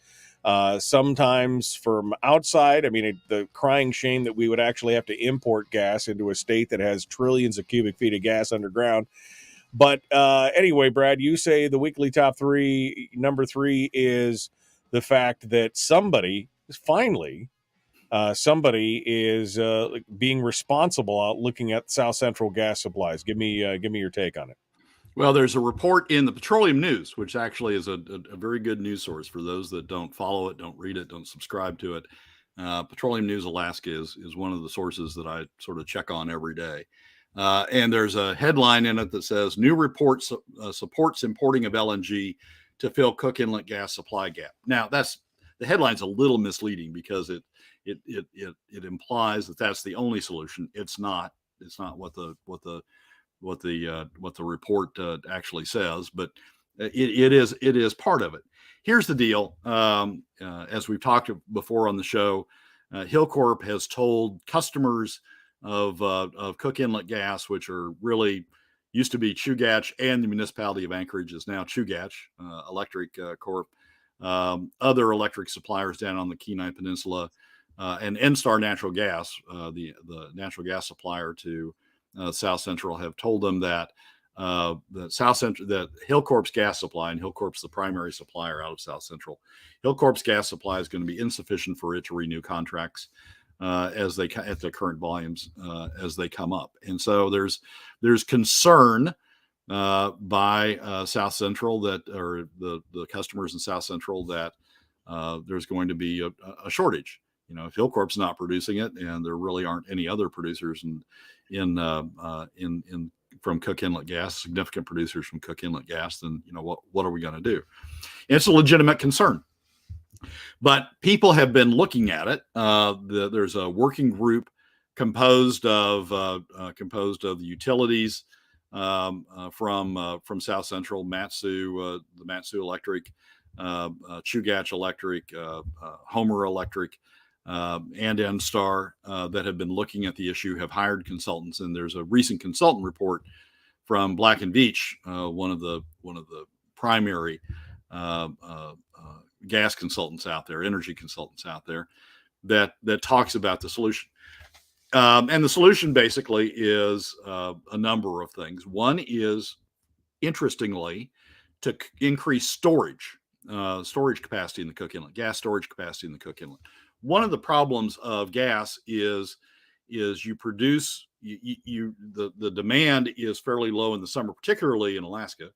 G: Sometimes from outside. I mean, the crying shame that we would actually have to import gas into a state that has trillions of cubic feet of gas underground. But anyway, Brad, you say the weekly top 3, number 3 is the fact that somebody is being responsible looking at South Central gas supplies. Give me your take on it.
B: Well, there's a report in the Petroleum News, which actually is a very good news source for those that don't follow it, don't read it, don't subscribe to it. Petroleum News Alaska is one of the sources that I sort of check on every day. And there's a headline in it that says, new report supports importing of LNG to fill Cook Inlet gas supply gap. Now, the headline's a little misleading because it implies that that's the only solution. It's not. It's not what the report actually says, but it is part of it. Here's the deal. As we've talked before on the show, Hillcorp has told customers of Cook Inlet gas, which are really used to be Chugach, and the municipality of Anchorage is now Chugach Electric Corp. Other electric suppliers down on the Kenai Peninsula, and NStar Natural Gas, the natural gas supplier to South Central, have told them that that Hillcorp's gas supply, and Hillcorp's the primary supplier out of South Central, Hillcorp's gas supply is going to be insufficient for it to renew contracts at the current volumes as they come up. And so there's concern by South Central or the customers in South Central that there's going to be a shortage. If Hillcorp's from Cook Inlet gas, significant producers from Cook Inlet gas, then what are we going to do? And it's a legitimate concern. But people have been looking at it. There's a working group composed of the utilities from South Central, Matsu, the Matsu Electric, Chugach Electric, Homer Electric, and NSTAR that have been looking at the issue, have hired consultants. And there's a recent consultant report from Black and Veatch, one of the primary gas consultants out there, energy consultants out there, that talks about the solution. And the solution basically is a number of things. One is, interestingly, to increase storage capacity in the Cook Inlet, gas storage capacity in the Cook Inlet. One of the problems of gas is you produce, the demand is fairly low in the summer, particularly in Alaska.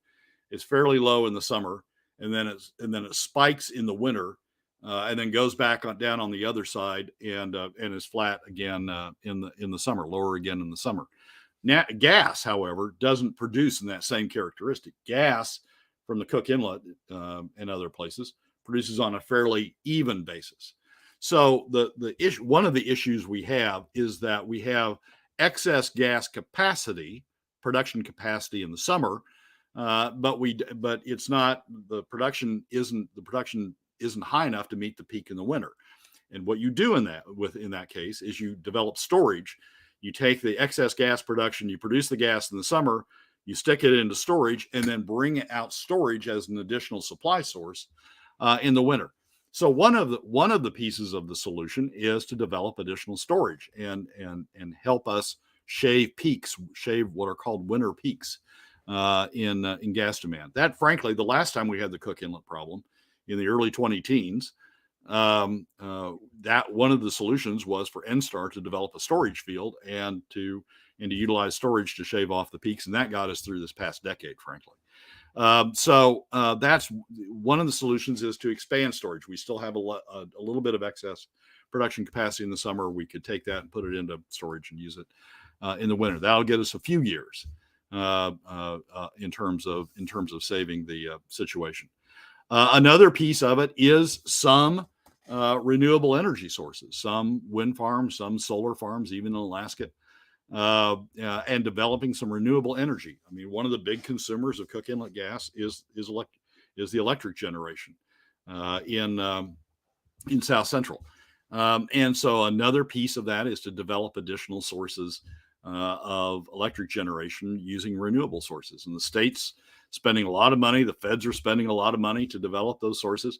B: It's fairly low in the summer, and then it spikes in the winter, and then goes back down on the other side and is flat again in the summer, lower again in the summer. Now, gas, however, doesn't produce in that same characteristic. Gas from the Cook Inlet and other places produces on a fairly even basis. So the issue, one of the issues we have is that we have excess gas capacity, production capacity in the summer, but it's not, the production isn't high enough to meet the peak in the winter. And what you do in that case is you develop storage. You take the excess gas production, you produce the gas in the summer, you stick it into storage, and then bring out storage as an additional supply source in the winter. So one of the pieces of the solution is to develop additional storage and help us shave what are called winter peaks in gas demand. That, frankly, the last time we had the Cook Inlet problem in the early 2010s, that one of the solutions was for NSTAR to develop a storage field and to utilize storage to shave off the peaks, and that got us through this past decade, frankly. So that's one of the solutions, is to expand storage. We still have a little bit of excess production capacity in the summer. We could take that and put it into storage and use it in the winter. That'll get us a few years in terms of saving the situation. Another piece of it is some renewable energy sources, some wind farms, some solar farms, even in Alaska, and developing some renewable energy. I mean, one of the big consumers of Cook Inlet gas is the electric generation in South Central. And so another piece of that is to develop additional sources of electric generation using renewable sources. And the state's spending a lot of money. The feds are spending a lot of money to develop those sources,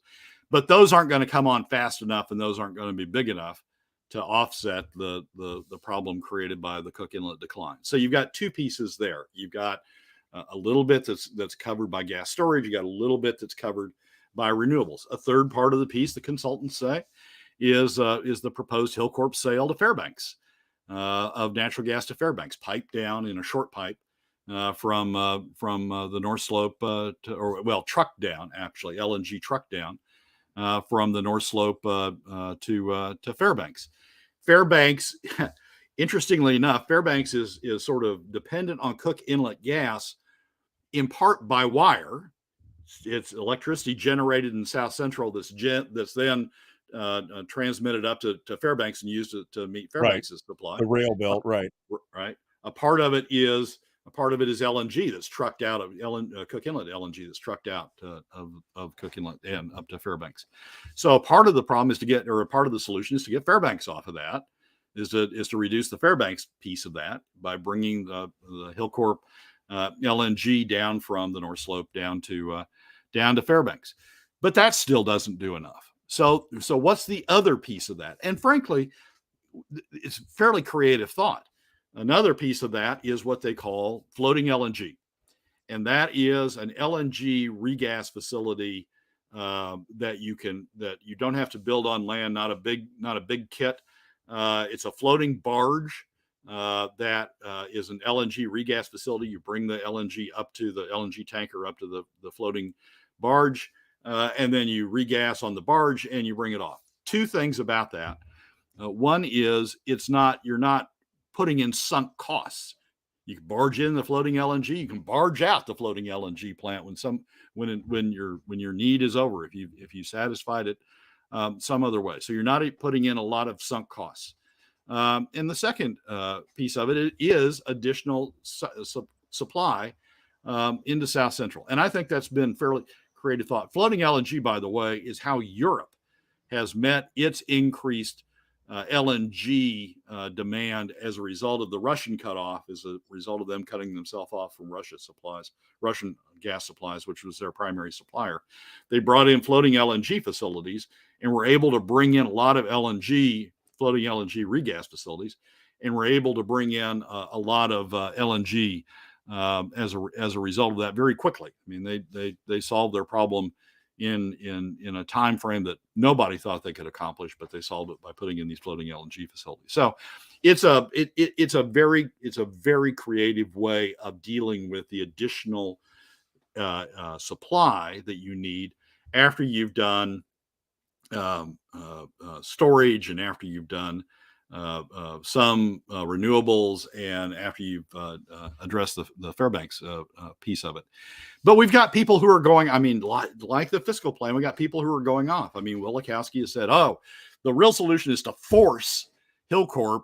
B: but those aren't going to come on fast enough, and those aren't going to be big enough to offset the problem created by the Cook Inlet decline. So you've got two pieces there. You've got a little bit that's covered by gas storage. You got a little bit that's covered by renewables. A third part of the piece, the consultants say, is the proposed Hillcorp sale to Fairbanks of natural gas to Fairbanks, piped down in a short pipe from the North Slope trucked down, actually, LNG trucked down from the North Slope to Fairbanks. Fairbanks, interestingly enough, Fairbanks is sort of dependent on Cook Inlet gas in part by wire. It's electricity generated in South Central that's then transmitted up to Fairbanks and used to meet Fairbanks' supply.
G: The rail belt, right?
B: Right. A part of it is LNG that's trucked out of Cook Inlet LNG that's trucked out of Cook Inlet and up to Fairbanks. So part of the problem part of the solution is to get Fairbanks off of that, is to reduce the Fairbanks piece of that by bringing the Hillcorp LNG down from the North Slope down to Fairbanks. But that still doesn't do enough. So what's the other piece of that? And frankly, it's fairly creative thought. Another piece of that is what they call floating LNG. And that is an LNG regas facility that you don't have to build on land, not a big kit. It's a floating barge that is an LNG regas facility. You bring the LNG up to the LNG tanker, up to the floating barge, and then you regas on the barge and you bring it off. Two things about that. One is you're not putting in sunk costs. You can barge in the floating LNG. You can barge out the floating LNG plant when your need is over. If you satisfied it some other way, so you're not putting in a lot of sunk costs. And the second piece of it is additional supply into South Central, and I think that's been fairly creative thought. Floating LNG, by the way, is how Europe has met its increased LNG demand as a result of the Russian cutoff, as a result of them cutting themselves off from Russian gas supplies, which was their primary supplier. They brought in floating LNG facilities and were able to bring in a lot of floating LNG regas facilities, and were able to bring in a lot of LNG as a result of that very quickly. I mean, they solved their problem in a time frame that nobody thought they could accomplish, but they solved it by putting in these floating LNG facilities. So it's a very creative way of dealing with the additional supply that you need after you've done storage, and after you've done some renewables, and after you've addressed the Fairbanks piece of it. But we've got people who are going, I mean, like the fiscal plan, we got people who are going off. I mean, Wielechowski has said, the real solution is to force Hillcorp,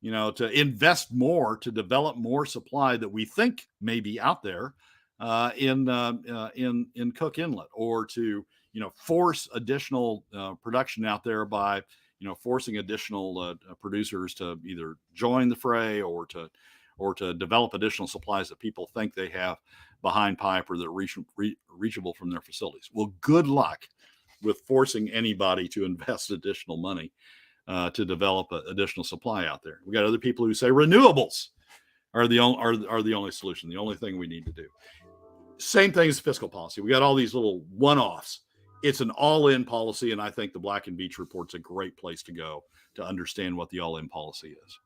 B: to invest more, to develop more supply that we think may be out there in Cook Inlet, or to, force additional production out there by, forcing additional producers to either join the fray or to develop additional supplies that people think they have behind pipe or that are reachable from their facilities. Well, good luck with forcing anybody to invest additional money to develop additional supply out there. We got other people who say renewables are the only solution, the only thing we need to do. Same thing as fiscal policy. We got all these little one-offs. It's an all-in policy, and I think the Black and Beach report's a great place to go to understand what the all-in policy is.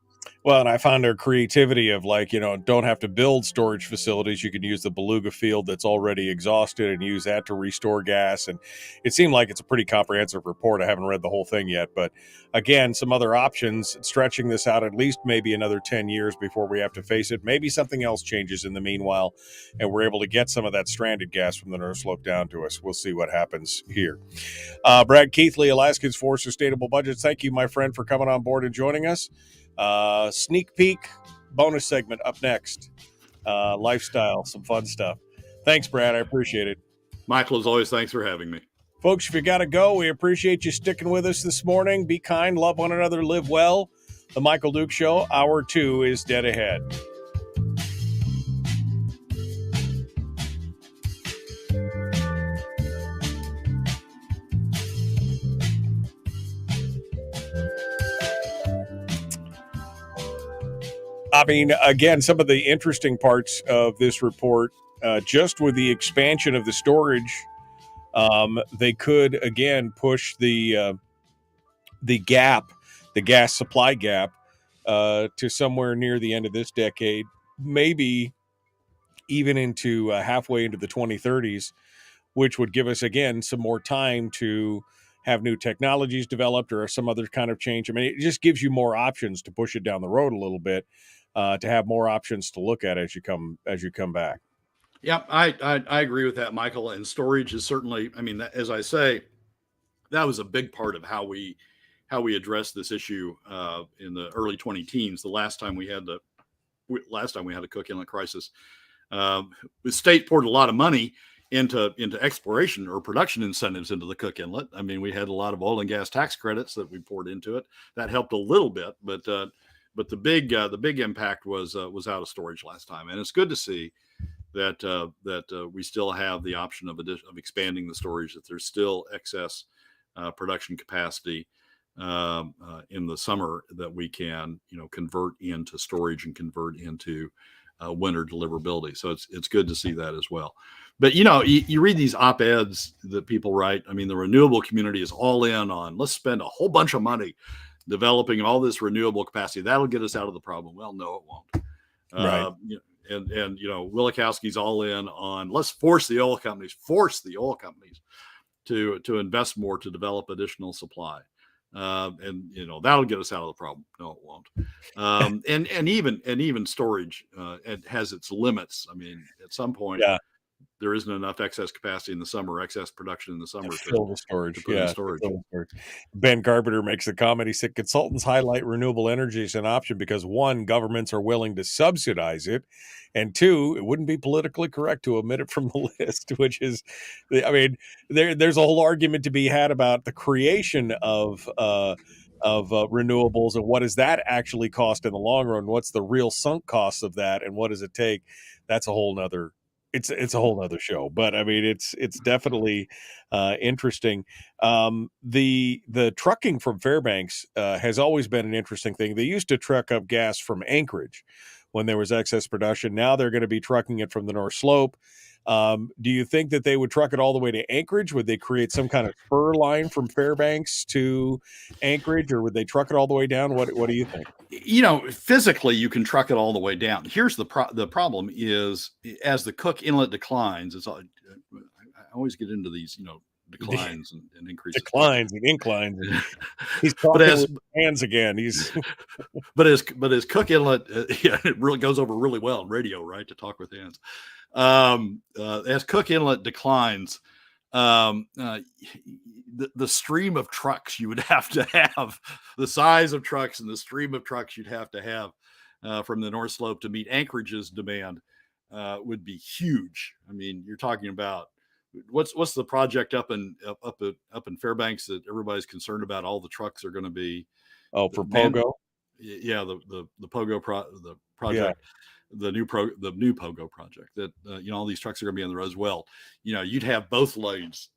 G: Well, and I found their creativity of don't have to build storage facilities. You can use the Beluga field that's already exhausted and use that to restore gas. And it seemed like it's a pretty comprehensive report. I haven't read the whole thing yet. But again, some other options, stretching this out at least maybe another 10 years before we have to face it. Maybe something else changes in the meanwhile, and we're able to get some of that stranded gas from the North Slope down to us. We'll see what happens here. Brad Keithley, Alaskans for Sustainable Budgets. Thank you, my friend, for coming on board and joining us. Sneak peek bonus segment up next. Lifestyle, some fun stuff. Thanks, Brad. I appreciate it.
B: Michael, as always, thanks for having me.
G: Folks, if you got to go, we appreciate you sticking with us this morning. Be kind, love one another, live well. The Michael Duke Show, Hour 2 is dead ahead. I mean, again, some of the interesting parts of this report, just with the expansion of the storage, they could, again, push the gap, the gas supply gap, to somewhere near the end of this decade, maybe even into halfway into the 2030s, which would give us, again, some more time to have new technologies developed or some other kind of change. I mean, it just gives you more options to push it down the road a little bit. To have more options to look at as you come back.
B: Yeah, I agree with that, Michael. And storage is certainly, I mean, as I say, that was a big part of how we addressed this issue in the early 2010s. The last time we had a Cook Inlet crisis, the state poured a lot of money into exploration or production incentives into the Cook Inlet. I mean, we had a lot of oil and gas tax credits that we poured into it. That helped a little bit, but the big impact was out of storage last time, and it's good to see that we still have the option of expanding the storage. That there's still excess production capacity in the summer that we can convert into storage and convert into winter deliverability. So it's good to see that as well. But you read these op-eds that people write. I mean, the renewable community is all in on let's spend a whole bunch of money developing all this renewable capacity. That'll get us out of the problem. Well, no, it won't.
G: Right.
B: And Wielechowski's all in on let's force the oil companies to invest more to develop additional supply. and that'll get us out of the problem. No, it won't. And even storage it has its limits. I mean, at some point, there isn't enough excess capacity in the summer, excess production in the summer to
G: fill the storage.
B: To put in storage.
G: Ben Carpenter makes the comment. He said, consultants highlight renewable energy as an option because 1, governments are willing to subsidize it, and 2, it wouldn't be politically correct to omit it from the list, which is, I mean, there's a whole argument to be had about the creation of renewables and what does that actually cost in the long run? What's the real sunk cost of that, and what does it take? That's a whole nother. It's a whole nother show, but I mean, it's definitely interesting. The trucking from Fairbanks has always been an interesting thing. They used to truck up gas from Anchorage when there was excess production. Now they're going to be trucking it from the North Slope. Do you think that they would truck it all the way to Anchorage? Would they create some kind of spur line from Fairbanks to Anchorage, or would they truck it all the way down? What do you think?
B: Physically, you can truck it all the way down. Here's the problem is, as the Cook Inlet declines, I always get into these, declines and increases.
G: Declines and inclines. And he's talking with his hands again. He's
B: but as Cook Inlet, it really goes over really well in radio, right? To talk with hands. As Cook Inlet declines, the stream of trucks you would have to have, the size of trucks and the stream of trucks you'd have to have from the North Slope to meet Anchorage's demand would be huge. I mean, you're talking about what's the project up in Fairbanks that everybody's concerned about? All the trucks are going to be
G: Pogo.
B: The Pogo project.
G: Yeah.
B: The new Pogo project that all these trucks are going to be on the road as well. You'd have both lanes,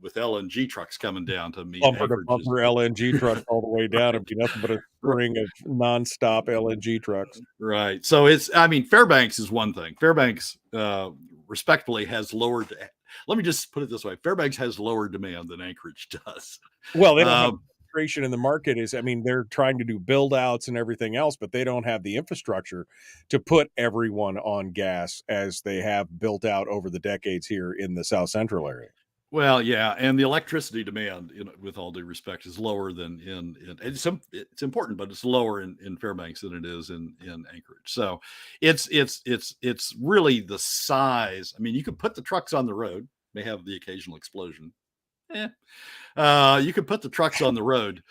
B: with LNG trucks coming down to meet
G: bumper LNG trucks all the way down. It'd be nothing but a string of nonstop LNG trucks.
B: Right. So Fairbanks is one thing. Fairbanks respectfully has lowered. Let me just put it this way: Fairbanks has lower demand than Anchorage does.
G: Well, they don't have in the market is, they're trying to do build outs and everything else, but they don't have the infrastructure to put everyone on gas as they have built out over the decades here in the South Central area.
B: Well, yeah, and the electricity demand, with all due respect, is lower than it's important, but it's lower in Fairbanks than it is in Anchorage. So it's really the size. I mean, you could put the trucks on the road, may have the occasional explosion. You could put the trucks on the road,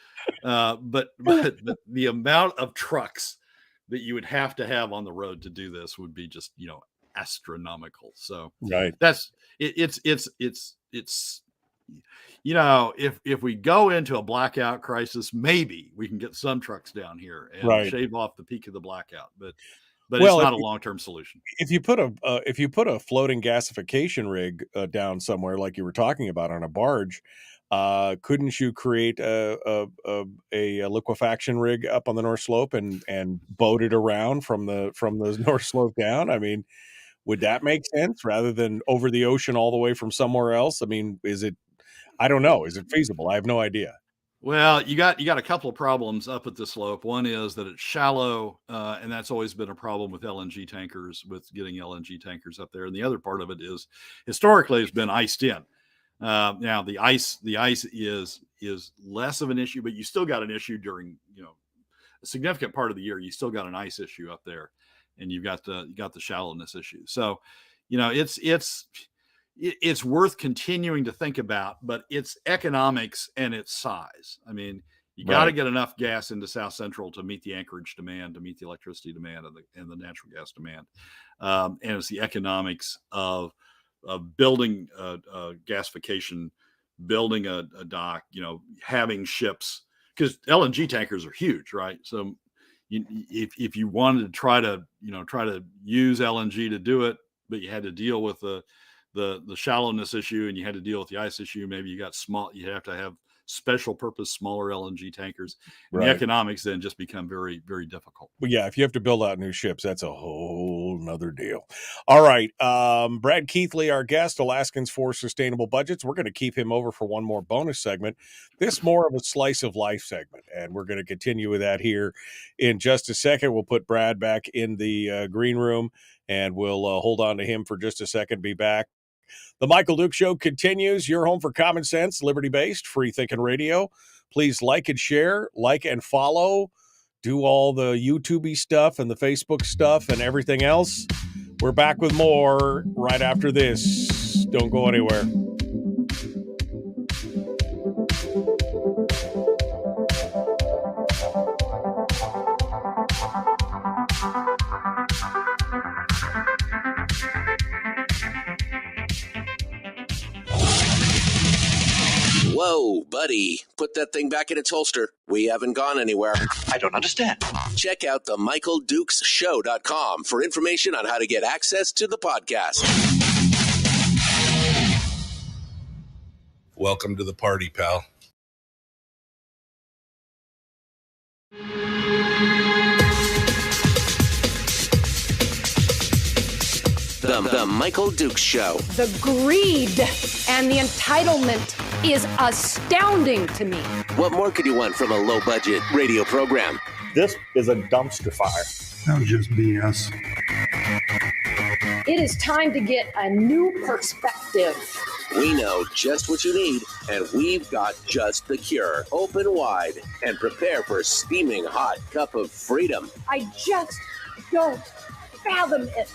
B: but the amount of trucks that you would have to have on the road to do this would be just astronomical. So
G: right,
B: that's it's if we go into a blackout crisis, maybe we can get some trucks down here and shave off the peak of the blackout, but it's not a long-term solution.
G: If you put a floating gasification rig down somewhere, like you were talking about on a barge, couldn't you create a liquefaction rig up on the North Slope and boat it around from the North Slope down? I mean, would that make sense rather than over the ocean all the way from somewhere else? I mean, I don't know. Is it feasible? I have no idea.
B: Well, you got a couple of problems up at the slope. One is that it's shallow, and that's always been a problem with LNG tankers, with getting LNG tankers up there. And the other part of it is historically it's been iced in. Now the ice is less of an issue, but you still got an issue during a significant part of the year. You still got an ice issue up there, and you got the shallowness issue. So it's worth continuing to think about, but its economics and its size. I mean, you got to get enough gas into South Central to meet the Anchorage demand, to meet the electricity demand and the natural gas demand. And it's the economics of building gasification, building a dock, having ships, because LNG tankers are huge, right? So if you wanted to try to use LNG to do it, but you had to deal with the shallowness issue and you had to deal with the ice issue, maybe you have to have special purpose smaller LNG tankers. And the economics then just become very, very difficult.
G: Well, yeah, if you have to build out new ships, that's a whole nother deal. All right. Brad Keithley, our guest, Alaskans for Sustainable Budgets. We're going to keep him over for one more bonus segment. This more of a slice of life segment, and we're going to continue with that here in just a second. We'll put Brad back in the green room, and we'll hold on to him for just a second, be back. The Michael Duke Show continues. Your home for common sense, liberty-based, free-thinking radio. Please like and share, like and follow, do all the YouTube stuff and the Facebook stuff and everything else. We're back with more right after this. Don't go anywhere.
A: Whoa, buddy. Put that thing back in its holster. We haven't gone anywhere.
I: I don't understand.
A: Check out the MichaelDukesShow.com for information on how to get access to the podcast.
C: Welcome to the party, pal.
A: The Michael Dukes Show.
D: The greed and the entitlement is astounding to me.
A: What more could you want from a low-budget radio program?
E: This is a dumpster fire.
F: That was just BS.
D: It is time to get a new perspective.
A: We know just what you need, and we've got just the cure. Open wide and prepare for a steaming hot cup of freedom.
D: I just don't fathom it.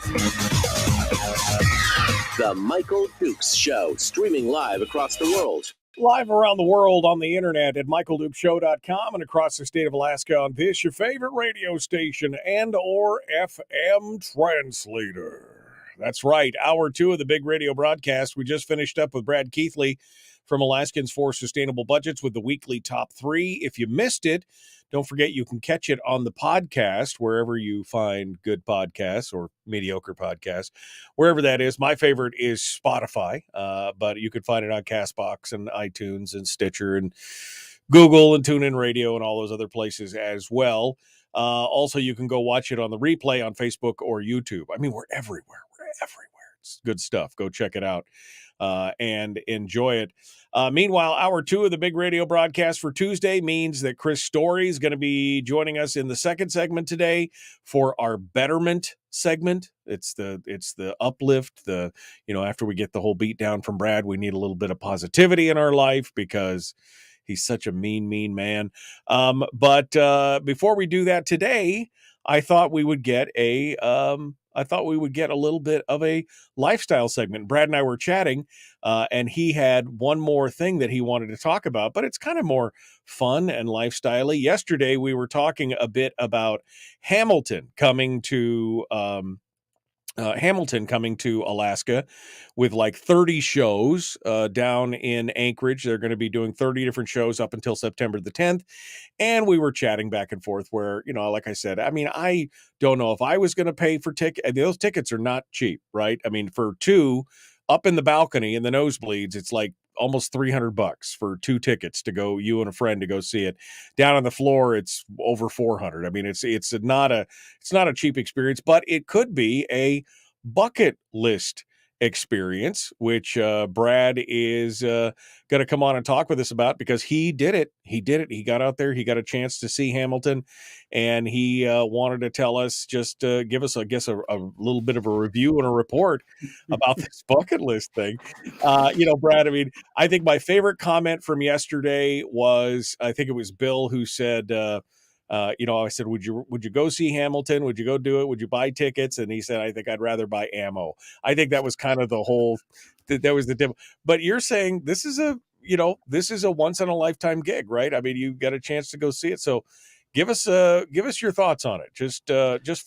A: The Michael Dukes Show, streaming live across the world.
G: Live around the world on the internet at michaeldukeshow.com and across the state of Alaska on this, your favorite radio station and or FM translator. That's right. Hour 2 of the big radio broadcast. We just finished up with Brad Keithley from Alaskans for Sustainable Budgets with the weekly top 3. If you missed it, don't forget you can catch it on the podcast wherever you find good podcasts or mediocre podcasts, wherever that is. My favorite is Spotify, but you can find it on CastBox and iTunes and Stitcher and Google and TuneIn Radio and all those other places as well. Also, you can go watch it on the replay on Facebook or YouTube. I mean, we're everywhere. It's good stuff. Go check it out and enjoy it. Meanwhile, hour 2 of the big radio broadcast for Tuesday means that Chris Story is going to be joining us in the second segment today for our betterment segment. It's the uplift. After we get the whole beat down from Brad, we need a little bit of positivity in our life because he's such a mean man. But before we do that today, I thought we would get a little bit of a lifestyle segment. Brad and I were chatting, and he had one more thing that he wanted to talk about, but it's kind of more fun and lifestyle-y. Yesterday, we were talking a bit about Hamilton coming to Alaska with like 30 shows down in Anchorage. They're going to be doing 30 different shows up until September the 10th. And we were chatting back and forth where, like I said, I mean, I don't know if I was going to pay for tickets. Those tickets are not cheap, right? I mean, for 2 up in the balcony in the nosebleeds, it's like almost $300 for 2 tickets to go, you and a friend to go see it. Down on the floor, it's over $400. I mean, it's not a cheap experience, but it could be a bucket list experience, which Brad is going to come on and talk with us about because he did it. He got out there. He got a chance to see Hamilton, and he wanted to tell us, just give us, I guess, a little bit of a review and a report about this bucket list thing. Brad, I mean, I think my favorite comment from yesterday was, I think it was Bill who said, I said, would you go see Hamilton? Would you go do it? Would you buy tickets? And he said, I think I'd rather buy ammo. I think that was kind of the whole, that was the demo. But you're saying this is a once in a lifetime gig, right? I mean, you got a chance to go see it. So give us your thoughts on it. Just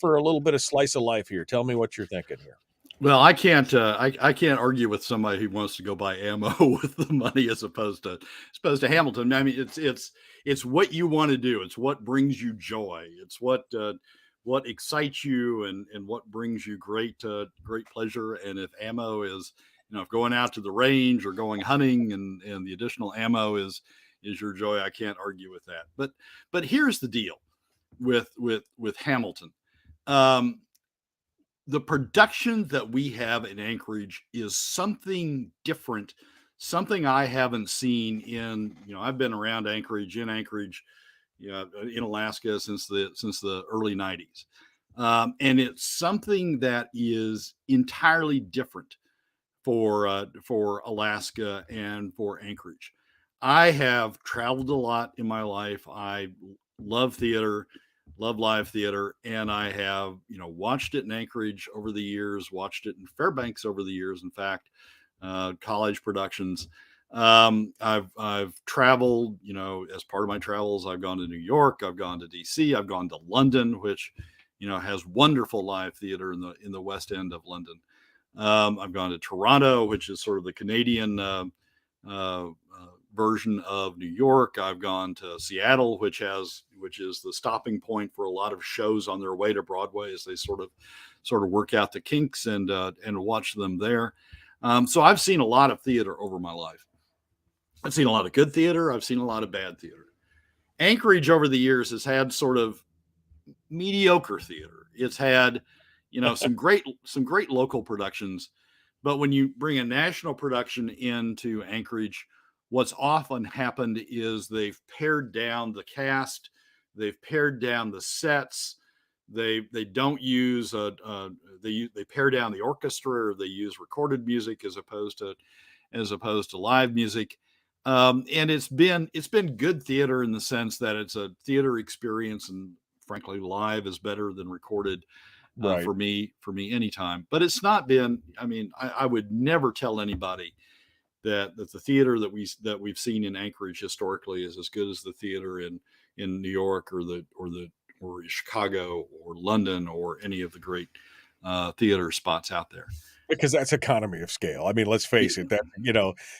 G: for a little bit of slice of life here. Tell me what you're thinking here.
B: Well, I can't argue with somebody who wants to go buy ammo with the money as opposed to Hamilton. I mean, it's what you want to do. It's what brings you joy. It's what excites you and what brings you great pleasure. And if ammo is, if going out to the range or going hunting and the additional ammo is your joy, I can't argue with that. But here's the deal with Hamilton. The production that we have in Anchorage is something different, something I haven't seen in, I've been around Anchorage, in Alaska since the early 90s. And it's something that is entirely different for Alaska and for Anchorage. I have traveled a lot in my life. I love theater, love live theater, and I have, watched it in Anchorage over the years, watched it in Fairbanks over the years. In fact, college productions. I've traveled, as part of my travels, I've gone to New York, I've gone to DC, I've gone to London, which, has wonderful live theater in the West End of London. I've gone to Toronto, which is sort of the Canadian version of New York. I've gone to Seattle, which is the stopping point for a lot of shows on their way to Broadway as they sort of work out the kinks and watch them there. So I've seen a lot of theater over my life. I've seen a lot of good theater. I've seen a lot of bad theater. Anchorage over the years has had sort of mediocre theater. It's had, some great local productions, but when you bring a national production into Anchorage, what's often happened is they've pared down the cast, they've pared down the sets, they don't use they pare down the orchestra, or they use recorded music as opposed to live music. And it's been good theater in the sense that it's a theater experience, and frankly, live is better than recorded
G: Right.
B: for me anytime. But it's not been. I mean, I would never tell anybody that the theater that we've seen in Anchorage historically is as good as the theater in New York or Chicago or London or any of the great theater spots out there.
G: Because that's economy of scale. I mean, let's face it. That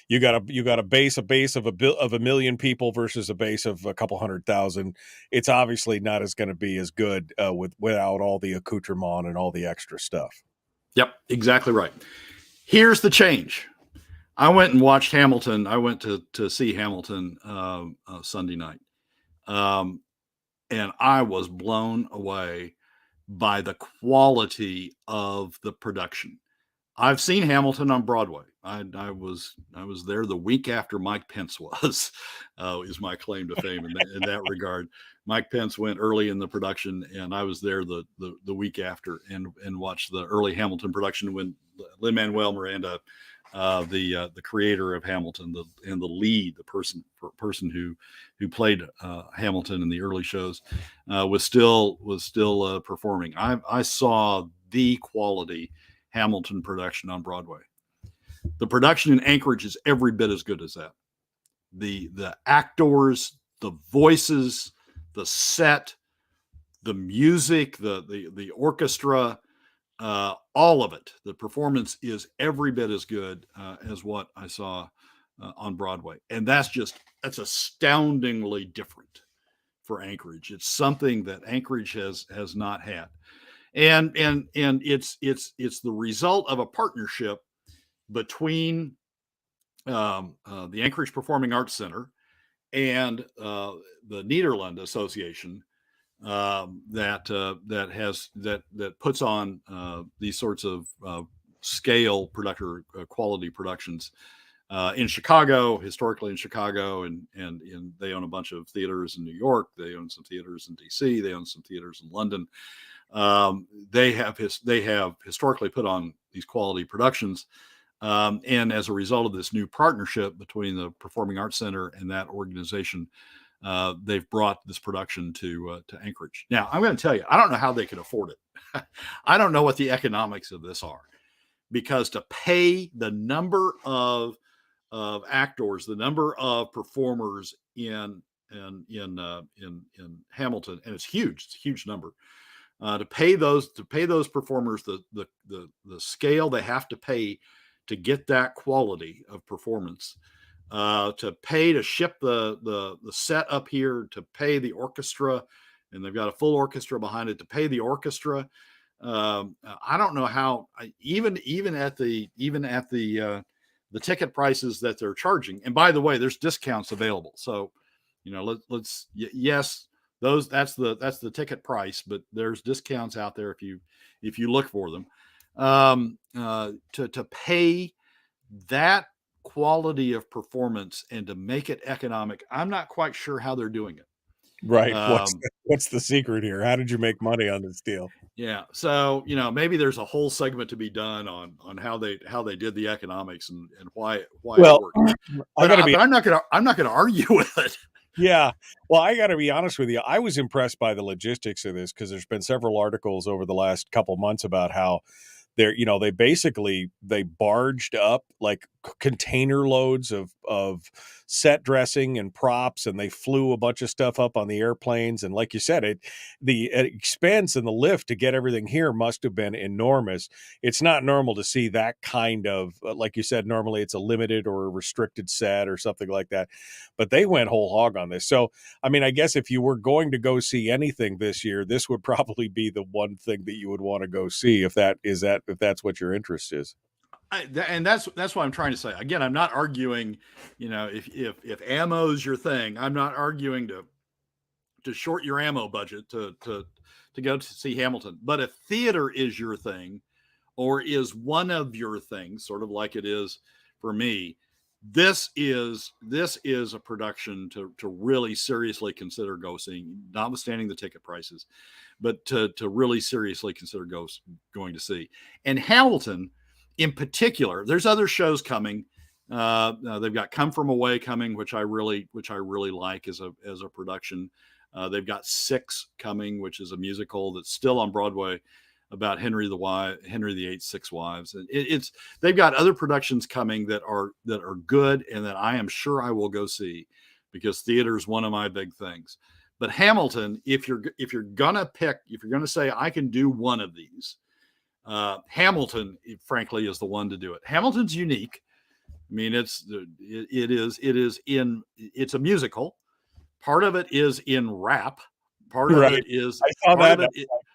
G: you got a base of a million people versus a base of a couple 100,000. It's obviously not as going to be as good without all the accoutrement and all the extra stuff.
B: Yep, exactly right. Here's the change. I went and watched Hamilton. I went to see Hamilton Sunday night, and I was blown away by the quality of the production. I've seen Hamilton on Broadway. I was there the week after Mike Pence was, is my claim to fame in that regard. Mike Pence went early in the production, and I was there the week after and watched the early Hamilton production when Lin-Manuel Miranda, the creator of Hamilton, the lead, the person who played Hamilton in the early shows, was still performing. I saw the quality Hamilton production on Broadway. The production in Anchorage is every bit as good as that. The actors, the voices, the set, the music, the orchestra, all of it. The performance is every bit as good as what I saw on Broadway, and that's astoundingly different for Anchorage. It's something that Anchorage has not had. And it's the result of a partnership between the Anchorage Performing Arts Center and the Nederland Association that puts on these sorts of scale quality productions in Chicago, historically in Chicago, and they own a bunch of theaters in New York. They own some theaters in DC. They own some theaters in London. They have historically put on these quality productions, and as a result of this new partnership between the Performing Arts Center and that organization, they've brought this production to Anchorage. Now, I'm going to tell you, I don't know how they can afford it. I don't know what the economics of this are, because to pay the number of actors, the number of performers in Hamilton, and it's huge. It's a huge number. To pay those performers the scale they have to pay to get that quality of performance, to pay to ship the set up here, to pay the orchestra, and they've got a full orchestra behind it, to pay the orchestra. I don't know how, even at the ticket prices that they're charging. And by the way, there's discounts available. So, yes, that's the ticket price, but there's discounts out there if you look for them. To pay that quality of performance and to make it economic, I'm not quite sure how they're doing it.
G: Right.
B: Um,
G: What's the secret here? How did you make money on this deal?
B: Yeah. So, maybe there's a whole segment to be done on how they did the economics and why it
G: Well,
B: worked.
G: I got to be.
B: But I'm not gonna argue with it.
G: Yeah. Well, I got to be honest with you. I was impressed by the logistics of this because there's been several articles over the last couple months about how they barged up like container loads of set dressing and props, and they flew a bunch of stuff up on the airplanes. And like you said, the expense and the lift to get everything here must have been enormous. It's not normal to see that kind of, like you said, normally it's a limited or a restricted set or something like that, but they went whole hog on this. So, I mean, I guess if you were going to go see anything this year, this would probably be the one thing that you would want to go see if that's what your interest is.
B: And that's what I'm trying to say. Again, I'm not arguing, if ammo's your thing, I'm not arguing to short your ammo budget to go to see Hamilton. But if theater is your thing, or is one of your things, sort of like it is for me, this is a production to really seriously consider seeing, notwithstanding the ticket prices, but to really seriously consider going to see. And Hamilton, in particular, there's other shows coming. They've got Come From Away coming, which I really like as a production. They've got Six coming, which is a musical that's still on Broadway about Henry VIII's six wives. And they've got other productions coming that are good and that I am sure I will go see, because theater is one of my big things. But Hamilton, if you're gonna say I can do one of these, Hamilton, frankly, is the one to do it. Hamilton's unique. I mean, it's a musical. Part of it is in rap. Part of it is.
G: I saw that.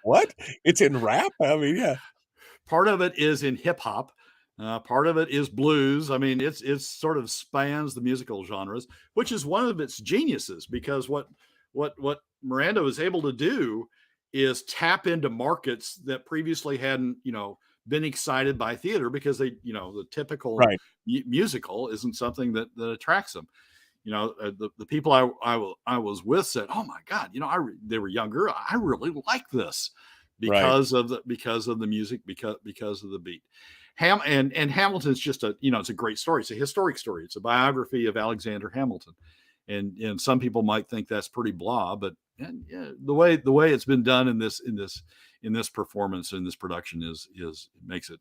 G: What? It's in rap? I mean, yeah.
B: Part of it is in hip hop. Part of it is blues. I mean, it's sort of spans the musical genres, which is one of its geniuses, because what Miranda was able to do is tap into markets that previously hadn't, been excited by theater, because the typical musical isn't something that attracts them. The people I was with said, "Oh my God, they were younger. I really like this because of the music, because of the beat." And Hamilton's just it's a great story. It's a historic story. It's a biography of Alexander Hamilton, and some people might think that's pretty blah, but the way it's been done in this performance, in this production, makes it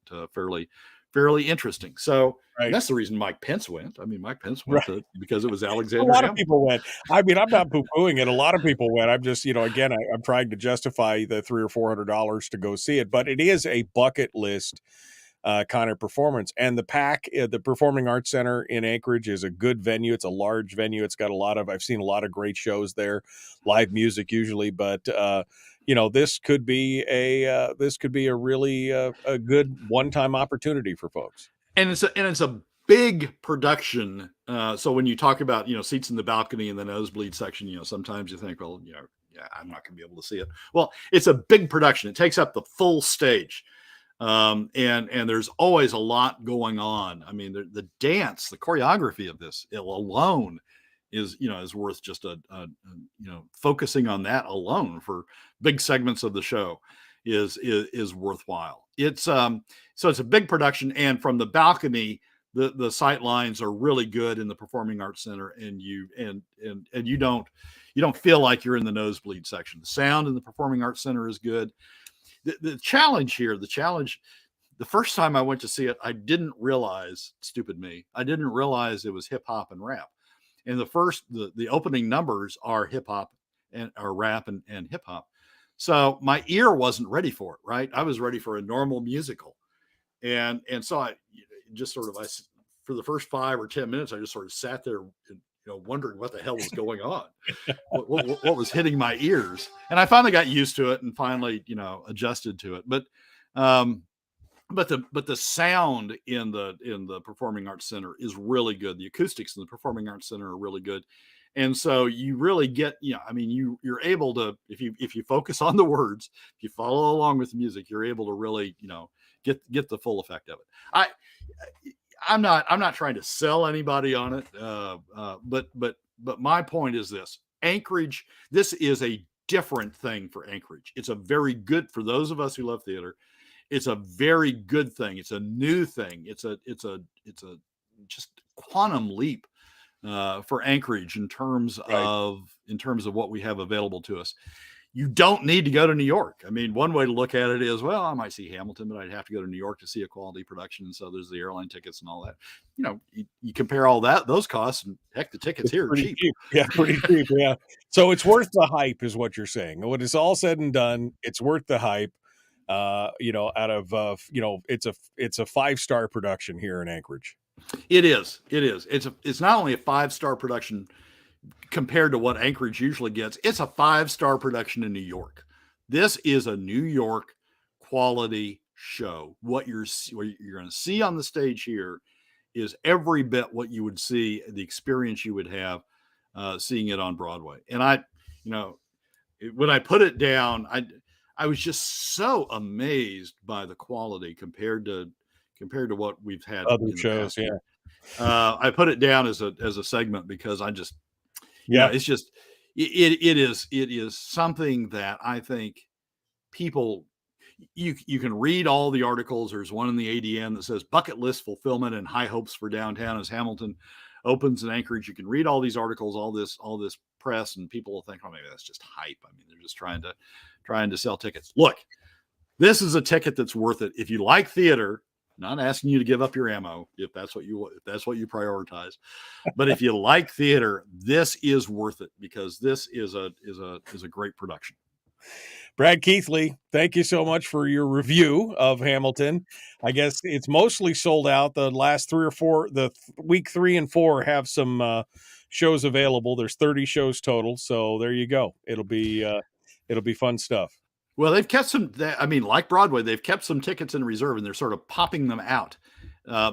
B: fairly interesting. So that's the reason Mike Pence went. I mean, Mike Pence went because it was Alexander.
G: A lot of people went. I mean, I'm not poo-pooing it. A lot of people went. I'm just, again, I'm trying to justify the $300 or $400 to go see it, but it is a bucket list kind of performance. And the PAC, the Performing Arts Center in Anchorage, is a good venue. It's a large venue. It's got I've seen a lot of great shows there, live music usually, but this could be a really a good one-time opportunity for folks.
B: And it's a big production. So when you talk about, seats in the balcony and the nosebleed section, sometimes you think, well, I'm not going to be able to see it. Well, it's a big production. It takes up the full stage. And there's always a lot going on. I mean, the dance, the choreography of this alone is worth just focusing on that alone for big segments of the show is worthwhile. It's so it's a big production, and from the balcony, the sight lines are really good in the Performing Arts Center, and you don't feel like you're in the nosebleed section. The sound in the Performing Arts Center is good. The challenge here, the first time I went to see it, I didn't realize, stupid me, I didn't realize it was hip hop and rap. And the opening numbers are hip hop or rap and hip hop. So my ear wasn't ready for it, right? I was ready for a normal musical. And so I just for the first 5 or 10 minutes, I just sort of sat there, wondering what the hell was going on, what was hitting my ears. And I finally got used to it and finally, adjusted to it. But the sound in the Performing Arts Center is really good. The acoustics in the Performing Arts Center are really good. And so you really get, you're able to, if you focus on the words, if you follow along with the music, you're able to really, get the full effect of it. I'm not trying to sell anybody on it. But my point is this: Anchorage, this is a different thing for Anchorage. It's a very good, for those of us who love theater, it's a very good thing. It's a new thing. It's a just quantum leap for Anchorage in terms of what we have available to us. You don't need to go to New York. I mean, one way to look at it is, well, I might see Hamilton, but I'd have to go to New York to see a quality production. And so there's the airline tickets and all that. You know, you compare all those costs, and heck, the tickets here are cheap.
G: Yeah, pretty cheap. Yeah. So it's worth the hype, is what you're saying. When it's all said and done, it's worth the hype. You know, out of it's a 5-star production here in Anchorage.
B: It is. It's not only a 5-star production compared to what Anchorage usually gets. It's a 5-star production in New York. This is a New York quality show. What you're going to see on the stage here is every bit what you would see, the experience you would have seeing it on Broadway. And when I put it down, I was just so amazed by the quality compared to what we've had
G: other shows. Yeah.
B: I put it down as a segment because I just, it's just, it is something that I think people, you can read all the articles. There's one in the ADN that says bucket list fulfillment and high hopes for downtown as Hamilton opens in Anchorage. You can read all these articles, all this press, and people will think, oh, maybe that's just hype. I mean, they're just trying to sell tickets. Look, this is a ticket that's worth it. If you like theater, not asking you to give up your ammo if that's what you prioritize, but if you like theater, this is worth it because this is a great production.
G: Brad Keithley, thank you so much for your review of Hamilton. I guess it's mostly sold out. The last 3 or 4, week 3 and 4 have some shows available. There's 30 shows total, so there you go. It'll be fun stuff.
B: Well, they've kept some, like Broadway, they've kept some tickets in reserve and they're sort of popping them out.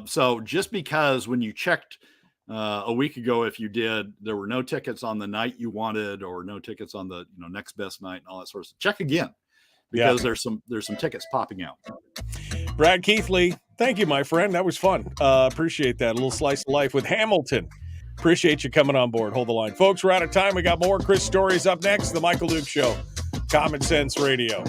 B: So just because when you checked a week ago, if you did, there were no tickets on the night you wanted or no tickets on the next best night and all that sort of stuff, check again because there's some tickets popping out.
G: Brad Keithley, thank you, my friend. That was fun. Appreciate that. A little slice of life with Hamilton. Appreciate you coming on board. Hold the line. Folks, we're out of time. We got more Chris Stories up next. The Michael Duke Show. Common Sense Radio.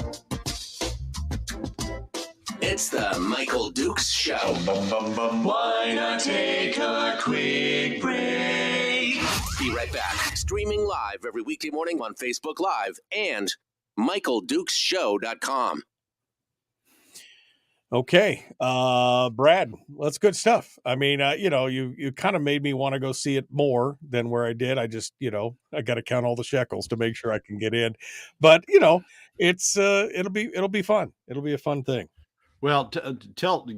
A: It's the Michael Dukes Show. Why not take a quick break? Be right back. Streaming live every weekday morning on Facebook Live and MichaelDukesShow.com.
G: Okay. Brad, that's good stuff. I mean, you kind of made me want to go see it more than where I did. I just, I got to count all the shekels to make sure I can get in. But, it's it'll be fun. It'll be a fun thing.
B: Well,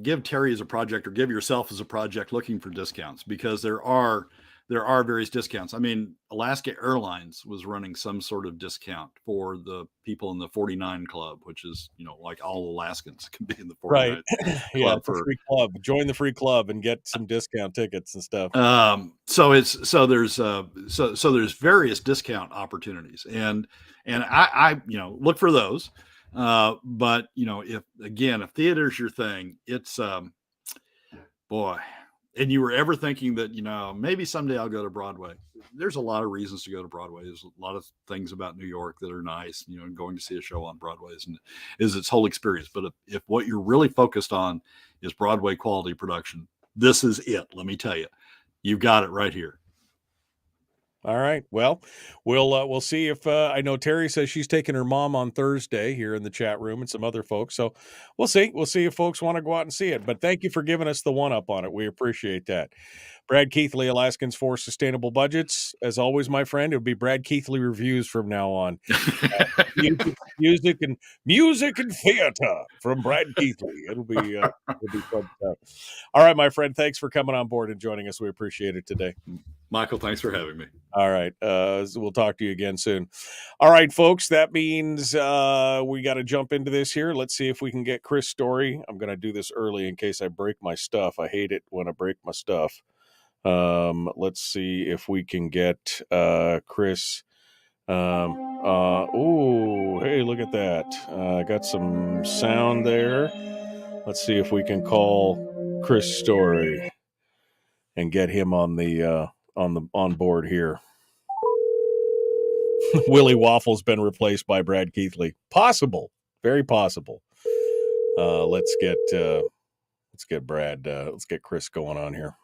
B: give Terry as a project or give yourself as a project looking for discounts because there are various discounts. I mean, Alaska Airlines was running some sort of discount for the people in the 49 Club, which is, like all Alaskans can be in the 49
G: Club. Yeah, for free club. Join the free club and get some discount tickets and stuff.
B: So there's various discount opportunities and I look for those. But if theater's your thing, it's boy. And you were ever thinking that, maybe someday I'll go to Broadway. There's a lot of reasons to go to Broadway. There's a lot of things about New York that are nice, and going to see a show on Broadway is its whole experience. But if what you're really focused on is Broadway quality production, this is it. Let me tell you, you've got it right here.
G: All right. Well, we'll see if I know Terry says she's taking her mom on Thursday here in the chat room and some other folks. So we'll see. We'll see if folks want to go out and see it. But thank you for giving us the one up on it. We appreciate that. Brad Keithley, Alaskans for Sustainable Budgets. As always, my friend, it'll be Brad Keithley Reviews from now on. Music and theater from Brad Keithley. It'll be fun stuff. All right, my friend. Thanks for coming on board and joining us. We appreciate it today.
B: Michael, thanks for having me.
G: All right. We'll talk to you again soon. All right, folks. That means we got to jump into this here. Let's see if we can get Chris' story. I'm going to do this early in case I break my stuff. I hate it when I break my stuff. Let's see if we can get Chris. Oh, hey, look at that. I got some sound there. Let's see if we can call Chris' story and get him on board here. Willie Waffle's been replaced by Brad Keithley. Possible, very possible. Let's get Brad. Let's get Chris going on here.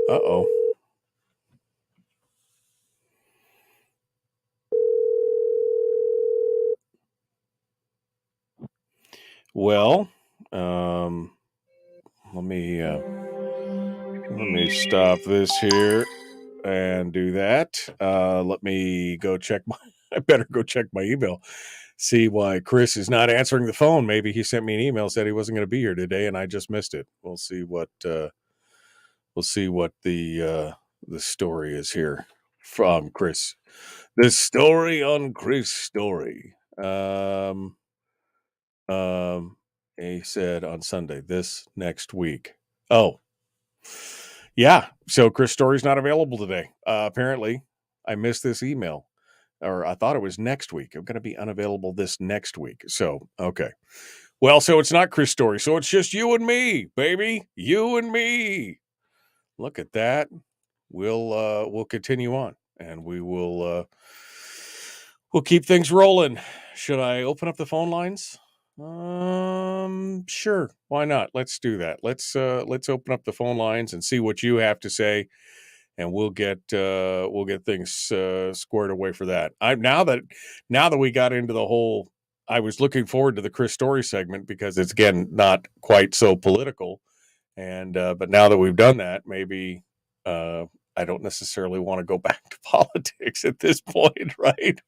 G: Uh-oh. Well, let me stop this here and do that. Let me go check I better go check my email. See why Chris is not answering the phone. Maybe he sent me an email, said he wasn't going to be here today, and I just missed it. We'll see what the story is here from Chris. The story on Chris Story. He said on Sunday, this next week. Oh, yeah. So Chris Story's not available today. Apparently, I missed this email, or I thought it was next week. I'm going to be unavailable this next week. So, okay. Well, so it's not Chris Story. So it's just you and me, baby. You and me. Look at that. We'll continue on, and we'll keep things rolling. Should I open up the phone lines? Sure. Why not? Let's do that. Let's open up the phone lines and see what you have to say, and we'll get things squared away for that. Now that we got into the whole, I was looking forward to the Chris Story segment because it's again not quite so political, and but now that we've done that, maybe I don't necessarily want to go back to politics at this point, right?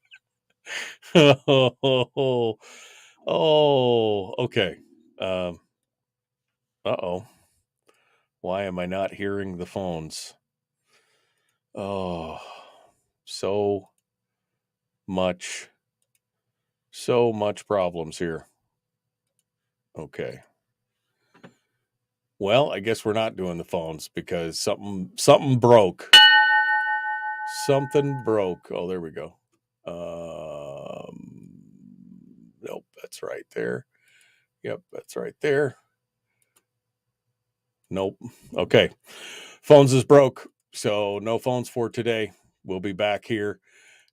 G: Oh, okay. Uh-oh. Why am I not hearing the phones? Oh, so much problems here. Okay. Well, I guess we're not doing the phones because something broke. Something broke. Oh, there we go. Nope, that's right there. Yep, that's right there. Nope. Okay. Phones is broke, so no phones for today. We'll be back here.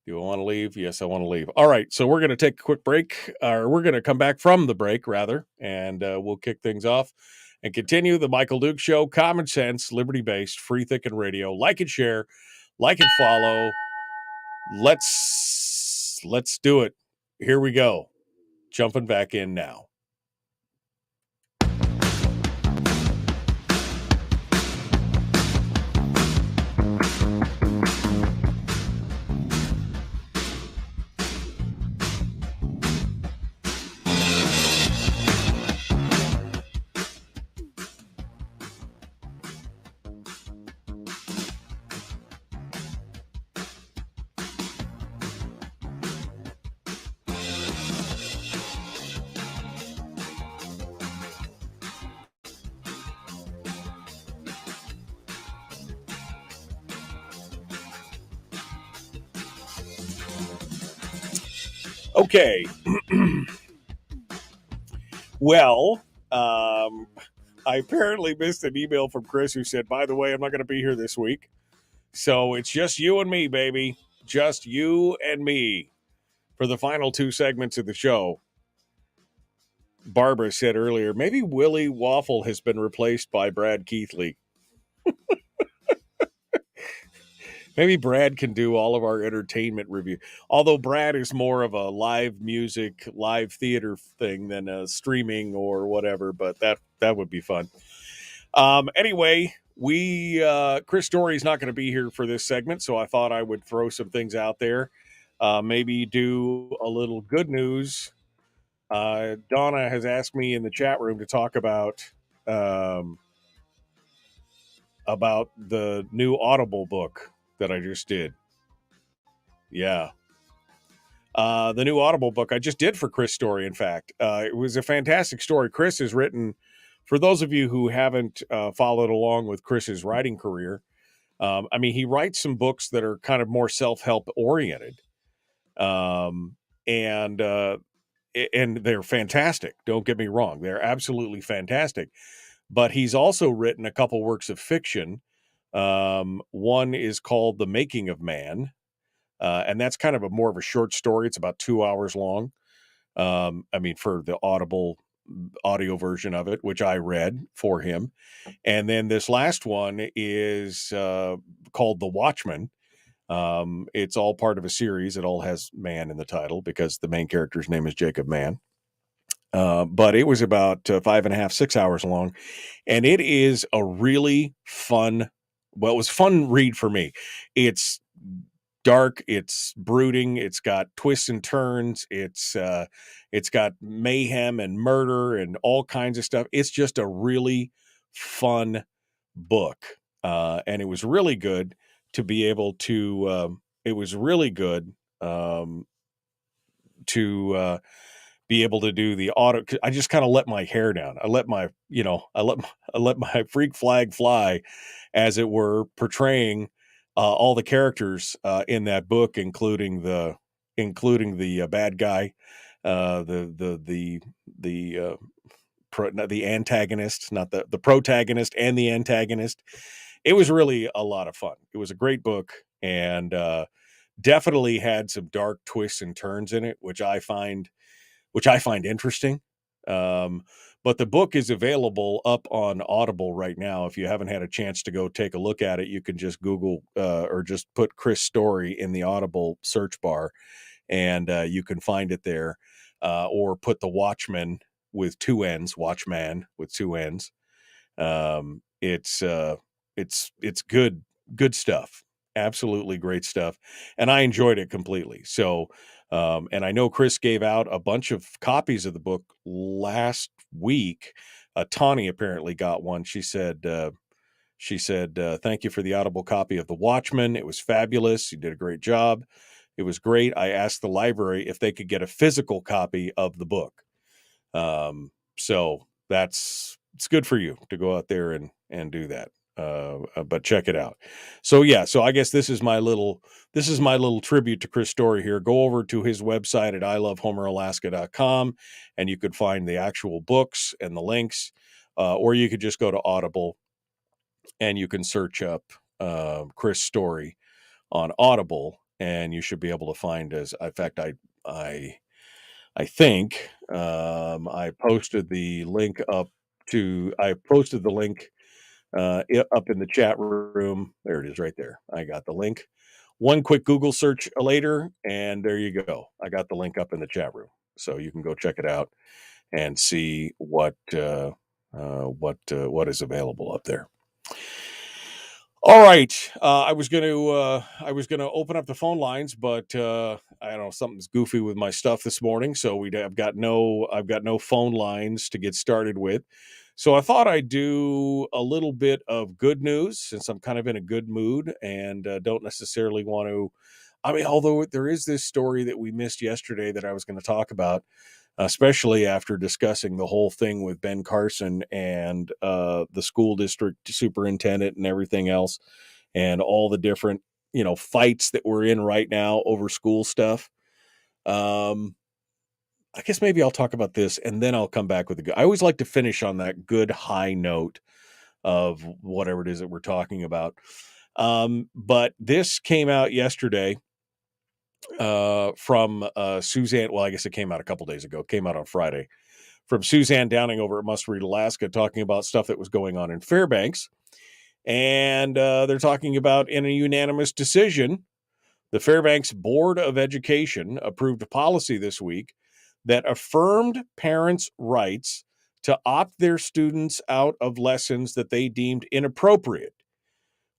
G: Do I want to leave? Yes, I want to leave. All right, so we're going to take a quick break, or we're going to come back from the break, rather, and we'll kick things off and continue the Michael Dukes Show, common sense, liberty-based, free-thinking radio. Like and share, like and follow. Let's do it. Here we go. Jumping back in now. Okay. Well, I apparently missed an email from Chris who said, by the way, I'm not going to be here this week. So it's just you and me, baby. Just you and me for the final two segments of the show. Barbara said earlier, maybe Willie Waffle has been replaced by Brad Keithley. Maybe Brad can do all of our entertainment review. Although Brad is more of a live music, live theater thing than a streaming or whatever, but that would be fun. Anyway, Chris Story is not going to be here for this segment, so I thought I would throw some things out there. Maybe do a little good news. Donna has asked me in the chat room to talk about the new Audible book that I just did. Yeah. The new Audible book I just did for Chris Story, in fact. It was a fantastic story. Chris has written, for those of you who haven't followed along with Chris's writing career, he writes some books that are kind of more self-help oriented. And they're fantastic. Don't get me wrong. They're absolutely fantastic. But he's also written a couple works of fiction. One is called The Making of Man, And that's kind of more of a short story. It's about 2 hours long. For the audio version of it, which I read for him. And then this last one is called The Watchman. It's all part of a series. It all has man in the title because the main character's name is Jacob Mann. But it was about 5.5, 6 hours long. And it is a really fun, it was a fun read for me. It's dark, it's brooding, it's got twists and turns, it's got mayhem and murder and all kinds of stuff. It's just a really fun book. And it was really good to be able to be able to do the auto. I just kind of let my hair down. I let my freak flag fly, as it were, portraying all the characters in that book, including the bad guy, the antagonist, not the protagonist, and the antagonist. It was really a lot of fun. It was a great book, and definitely had some dark twists and turns in it, which I find interesting. But the book is available up on Audible right now. If you haven't had a chance to go take a look at it, you can just Google or just put Chris Story in the Audible search bar, and you can find it there. Or put The Watchman with 2 N's, Watchman with 2 N's. It's good stuff. Absolutely great stuff. And I enjoyed it completely. So, and I know Chris gave out a bunch of copies of the book last week. Tawny apparently got one. She said, thank you for the Audible copy of The Watchman. It was fabulous. You did a great job. It was great. I asked the library if they could get a physical copy of the book. So it's good for you to go out there and do that. But check it out. So I guess this is my little tribute to Chris Story here. Go over to his website at ilovehomeralaska.com, and you could find the actual books and the links, or you could just go to Audible and you can search up Chris Story on Audible, and you should be able to find as. In fact, I think I posted the link up up in the chat room. There it is right there. I got the link. One quick Google search later, and there you go. I got the link up in the chat room. So you can go check it out and see what is available up there. All right. I was going to open up the phone lines, but I don't know, something's goofy with my stuff this morning. So I've got no phone lines to get started with. So I thought I'd do a little bit of good news, since I'm kind of in a good mood and don't necessarily want to. Although there is this story that we missed yesterday that I was going to talk about, especially after discussing the whole thing with Ben Carson and the school district superintendent and everything else, and all the different, fights that we're in right now over school stuff. I guess maybe I'll talk about this and then I'll come back with I always like to finish on that good high note of whatever it is that we're talking about. But this came out yesterday from Suzanne. Well, I guess it came out a couple days ago. It came out on Friday from Suzanne Downing over at Must Read Alaska, talking about stuff that was going on in Fairbanks. And they're talking about, in a unanimous decision, the Fairbanks Board of Education approved a policy this week that affirmed parents' rights to opt their students out of lessons that they deemed inappropriate,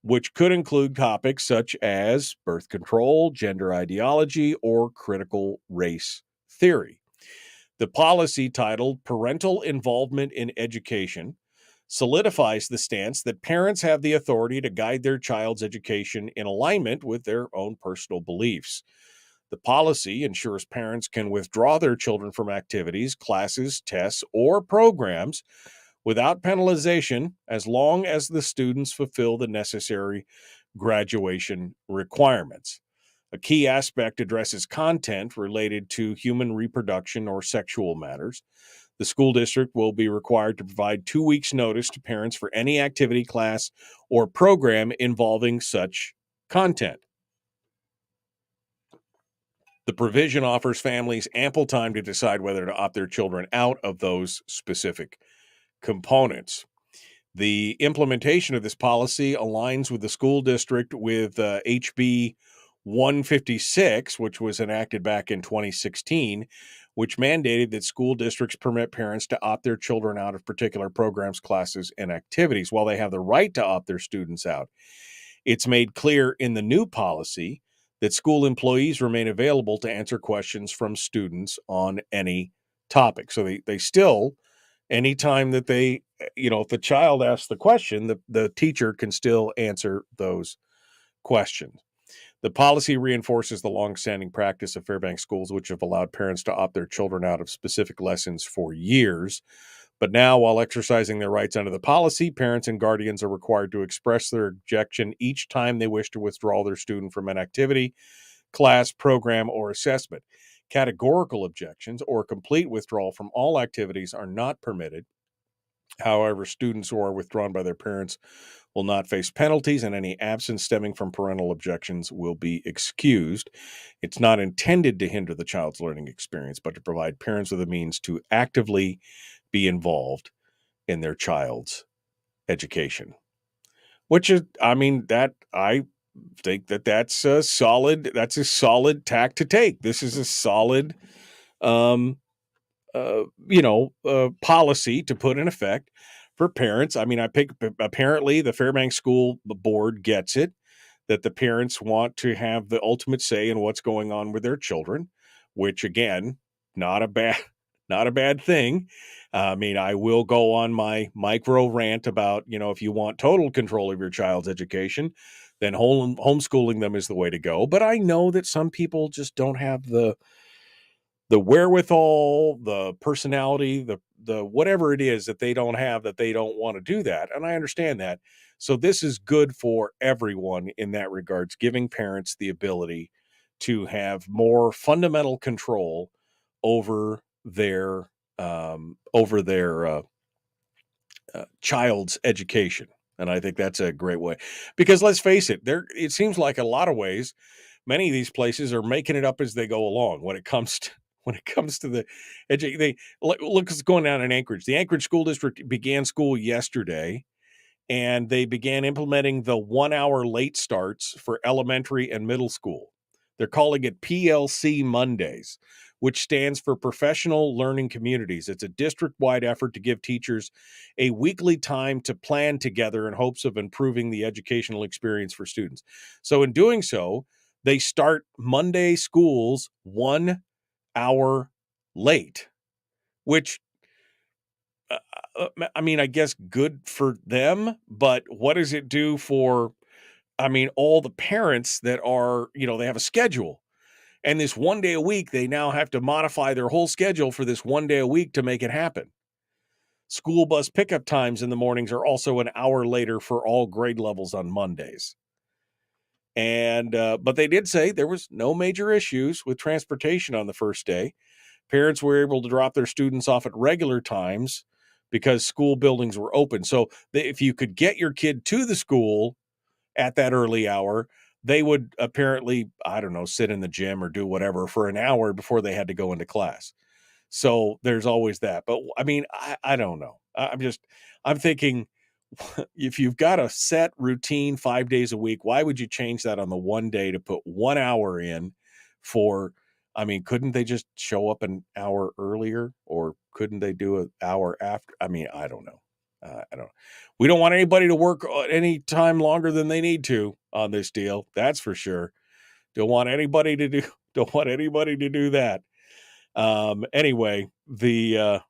G: which could include topics such as birth control, gender ideology, or critical race theory. The policy, titled Parental Involvement in Education, solidifies the stance that parents have the authority to guide their child's education in alignment with their own personal beliefs. The policy ensures parents can withdraw their children from activities, classes, tests, or programs without penalization, as long as the students fulfill the necessary graduation requirements. A key aspect addresses content related to human reproduction or sexual matters. The school district will be required to provide 2 weeks' notice to parents for any activity, class, or program involving such content. The provision offers families ample time to decide whether to opt their children out of those specific components. The implementation of this policy aligns with the school district with HB 156, which was enacted back in 2016, which mandated that school districts permit parents to opt their children out of particular programs, classes, and activities. While they have the right to opt their students out, it's made clear in the new policy that school employees remain available to answer questions from students on any topic. So they still, anytime that they, if the child asks the question, the teacher can still answer those questions. The policy reinforces the longstanding practice of Fairbanks schools, which have allowed parents to opt their children out of specific lessons for years. But now, while exercising their rights under the policy, parents and guardians are required to express their objection each time they wish to withdraw their student from an activity, class, program, or assessment. Categorical objections or complete withdrawal from all activities are not permitted. However, students who are withdrawn by their parents will not face penalties, and any absence stemming from parental objections will be excused. It's not intended to hinder the child's learning experience, but to provide parents with a means to actively be involved in their child's education. Which is, I think that's a solid tack to take. This is a solid policy to put in effect for parents. Apparently the Fairbanks School Board gets it, that the parents want to have the ultimate say in what's going on with their children, which again, not a bad thing. I will go on my micro rant about, if you want total control of your child's education, then homeschooling them is the way to go. But I know that some people just don't have the wherewithal, the personality, the whatever it is that they don't have, that they don't want to do that. And I understand that. So this is good for everyone in that regards, giving parents the ability to have more fundamental control over their child's education. And I think that's a great way, because let's face it, it seems like a lot of ways, many of these places are making it up as they go along when it comes to the education. Look what's going on in Anchorage. The Anchorage School District began school yesterday, and they began implementing the 1 hour late starts for elementary and middle school. They're calling it PLC Mondays, which stands for Professional Learning Communities. It's a district-wide effort to give teachers a weekly time to plan together in hopes of improving the educational experience for students. So in doing so, they start Monday schools 1 hour late, which, I guess good for them, but what does it do for, all the parents that are, they have a schedule, and this 1 day a week, they now have to modify their whole schedule for this 1 day a week to make it happen. School bus pickup times in the mornings are also an hour later for all grade levels on Mondays. And, but they did say there was no major issues with transportation on the first day. Parents were able to drop their students off at regular times because school buildings were open. So if you could get your kid to the school at that early hour, they would apparently, sit in the gym or do whatever for an hour before they had to go into class. So there's always that. But I don't know. I'm thinking, if you've got a set routine 5 days a week, why would you change that on the 1 day to put 1 hour in for, couldn't they just show up an hour earlier, or couldn't they do an hour after? I don't know. We don't want anybody to work any time longer than they need to on this deal. That's for sure. Don't want anybody to do that. Anyway, the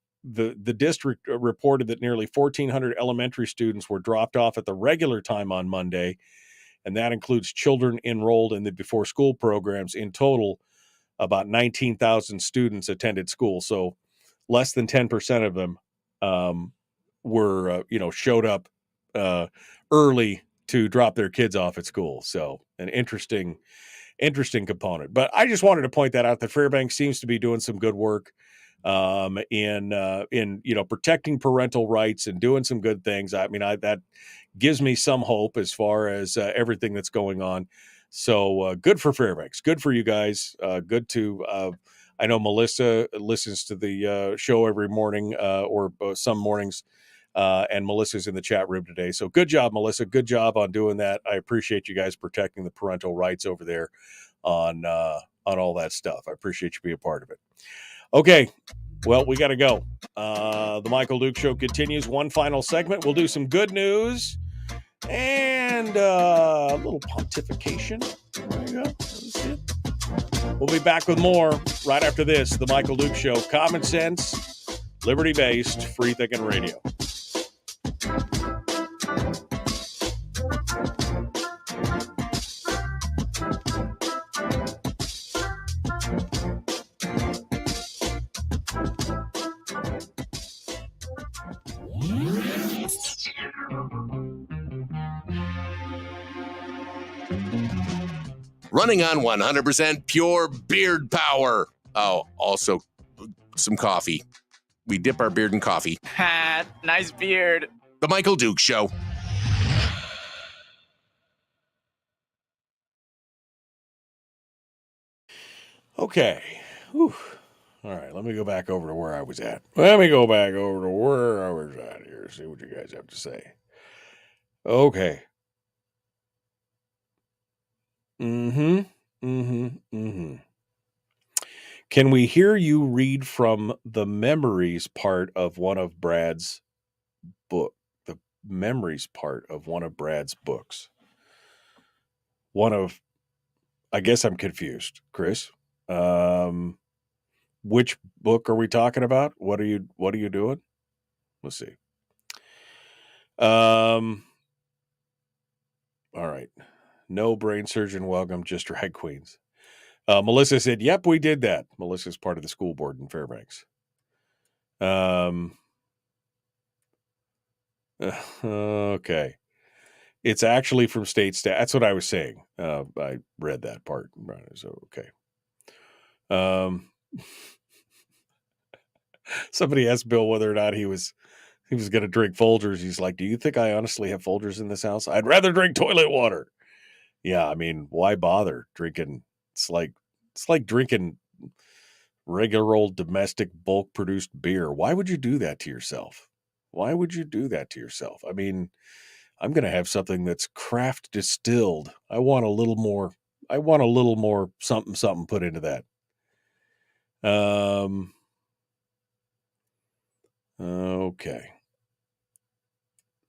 G: district reported that nearly 1,400 elementary students were dropped off at the regular time on Monday, and that includes children enrolled in the before school programs. In total, about 19,000 students attended school. So less than 10% of them were showed up early to drop their kids off at school. So an interesting component. But I just wanted to point that out, that Fairbanks seems to be doing some good work in protecting parental rights and doing some good things. That gives me some hope as far as everything that's going on. So good for Fairbanks. Good for you guys. Good to. I know Melissa listens to the show every morning or some mornings. And Melissa's in the chat room today. So good job, Melissa. Good job on doing that. I appreciate you guys protecting the parental rights over there on all that stuff. I appreciate you being a part of it. Okay. Well, we got to go. The Michael Duke Show continues. One final segment. We'll do some good news and a little pontification. There you go. That's it. We'll be back with more right after this. The Michael Duke Show. Common sense, liberty-based, free-thinking radio.
A: Running on 100% pure beard power. Oh, also some coffee. We dip our beard in coffee.
I: Ha, nice beard.
A: The Michael Duke Show.
G: Okay. Whew. All right, let me go back over to where I was at. Here. See what you guys have to say. Okay. Can we hear you read from the memories part of one of Brad's book? The memories part of one of Brad's books. I guess I'm confused, Chris. Which book are we talking about? What are you doing? Let's see. All right. No brain surgeon welcome, just drag queens. Melissa said, yep, we did that. Melissa's part of the school board in Fairbanks. Okay. It's actually from state stat. That's what I was saying. I read that part. So, okay. Somebody asked Bill whether or not he was going to drink Folgers. He's like, do you think I honestly have Folgers in this house? I'd rather drink toilet water. Yeah, I mean, why bother drinking? It's like drinking regular old domestic bulk produced beer. Why would you do that to yourself? I mean, I'm going to have something that's craft distilled. I want a little more something put into that. Okay.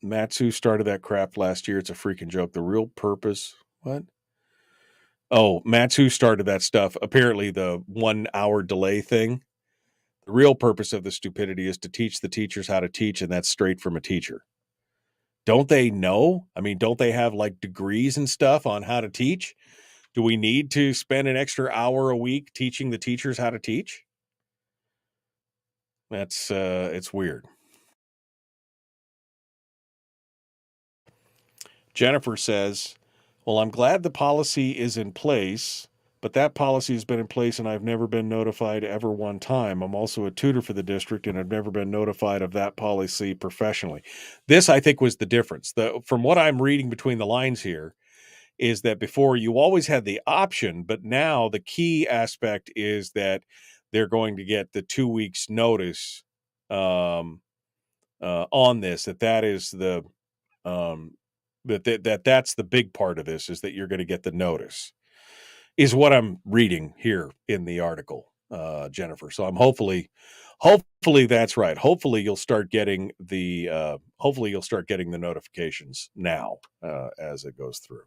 G: Matsu started that crap last year. It's a freaking joke. The real purpose. What? Oh, Matsu started that stuff. Apparently the 1 hour delay thing. The real purpose of the stupidity is to teach the teachers how to teach. And that's straight from a teacher. Don't they know? I mean, don't they have like degrees and stuff on how to teach? Do we need to spend an extra hour a week teaching the teachers how to teach? That's, it's weird. Jennifer says, well, I'm glad the policy is in place, but that policy has been in place and I've never been notified ever one time. I'm also a tutor for the district and I've never been notified of that policy professionally. This, I think, was the difference. From what I'm reading between the lines here is that before you always had the option, but now the key aspect is that they're going to get the 2 weeks notice on this, that is the that's the big part of this, is that you're going to get the notice, is what I'm reading here in the article, Jennifer. So I'm hopefully that's right. Hopefully you'll start getting the notifications now as it goes through.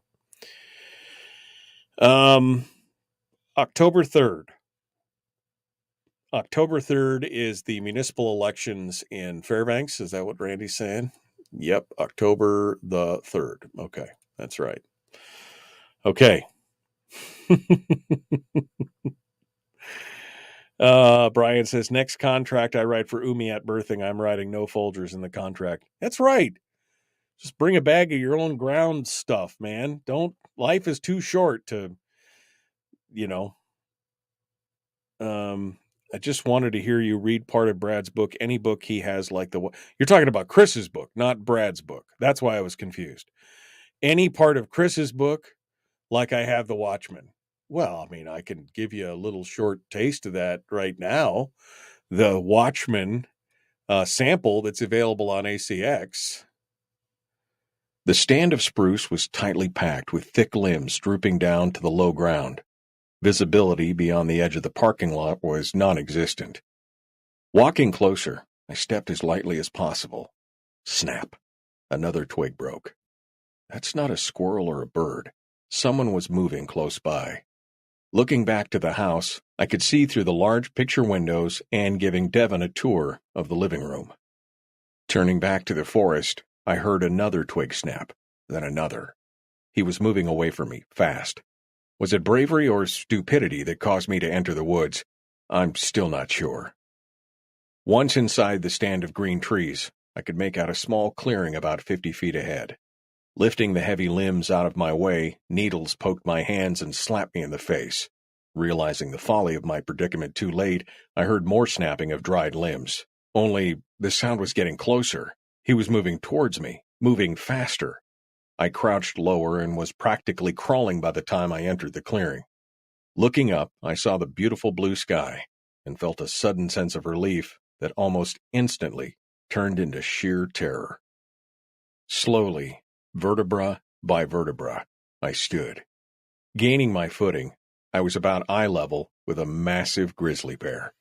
G: October 3rd. October 3rd is the municipal elections in Fairbanks. Is that what Randy's saying? Yep, October the 3rd. Okay, that's right. Okay. Brian says, next contract I write for Umi at birthing, I'm writing no Folgers in the contract. That's right. Just bring a bag of your own ground stuff, man. Life is too short to, I just wanted to hear you read part of Brad's book. Any book he has, like you're talking about Chris's book, not Brad's book. That's why I was confused. Any part of Chris's book, like I have the Watchmen. Well, I mean, I can give you a little short taste of that right now. The Watchmen sample that's available on ACX. The stand of spruce was tightly packed with thick limbs drooping down to the low ground. Visibility beyond the edge of the parking lot was non-existent. Walking closer, I stepped as lightly as possible. Snap. Another twig broke. That's not a squirrel or a bird. Someone was moving close by. Looking back to the house, I could see through the large picture windows and giving Devon a tour of the living room. Turning back to the forest, I heard another twig snap, then another. He was moving away from me, fast. Was it bravery or stupidity that caused me to enter the woods? I'm still not sure. Once inside the stand of green trees, I could make out a small clearing about 50 feet ahead. Lifting the heavy limbs out of my way, needles poked my hands and slapped me in the face. Realizing the folly of my predicament too late, I heard more snapping of dried limbs. Only the sound was getting closer. He was moving towards me, moving faster. I crouched lower and was practically crawling by the time I entered the clearing. Looking up, I saw the beautiful blue sky and felt a sudden sense of relief that almost instantly turned into sheer terror. Slowly, vertebra by vertebra, I stood. Gaining my footing, I was about eye level with a massive grizzly bear.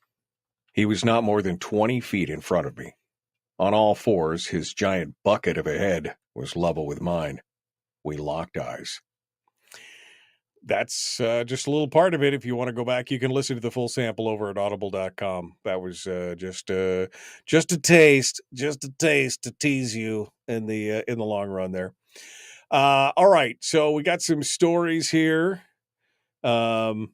G: He was not more than 20 feet in front of me. On all fours, his giant bucket of a head was level with mine. We locked eyes. That's just a little part of it. If you want to go back, you can listen to the full sample over at audible.com. That was just a taste to tease you in the long run there. All right, so we got some stories here. What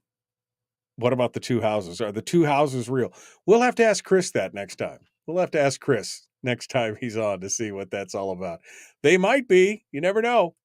G: about the two houses? Are the two houses real? We'll have to ask Chris that next time. We'll have to ask Chris next time he's on to see what that's all about. They might be. You never know.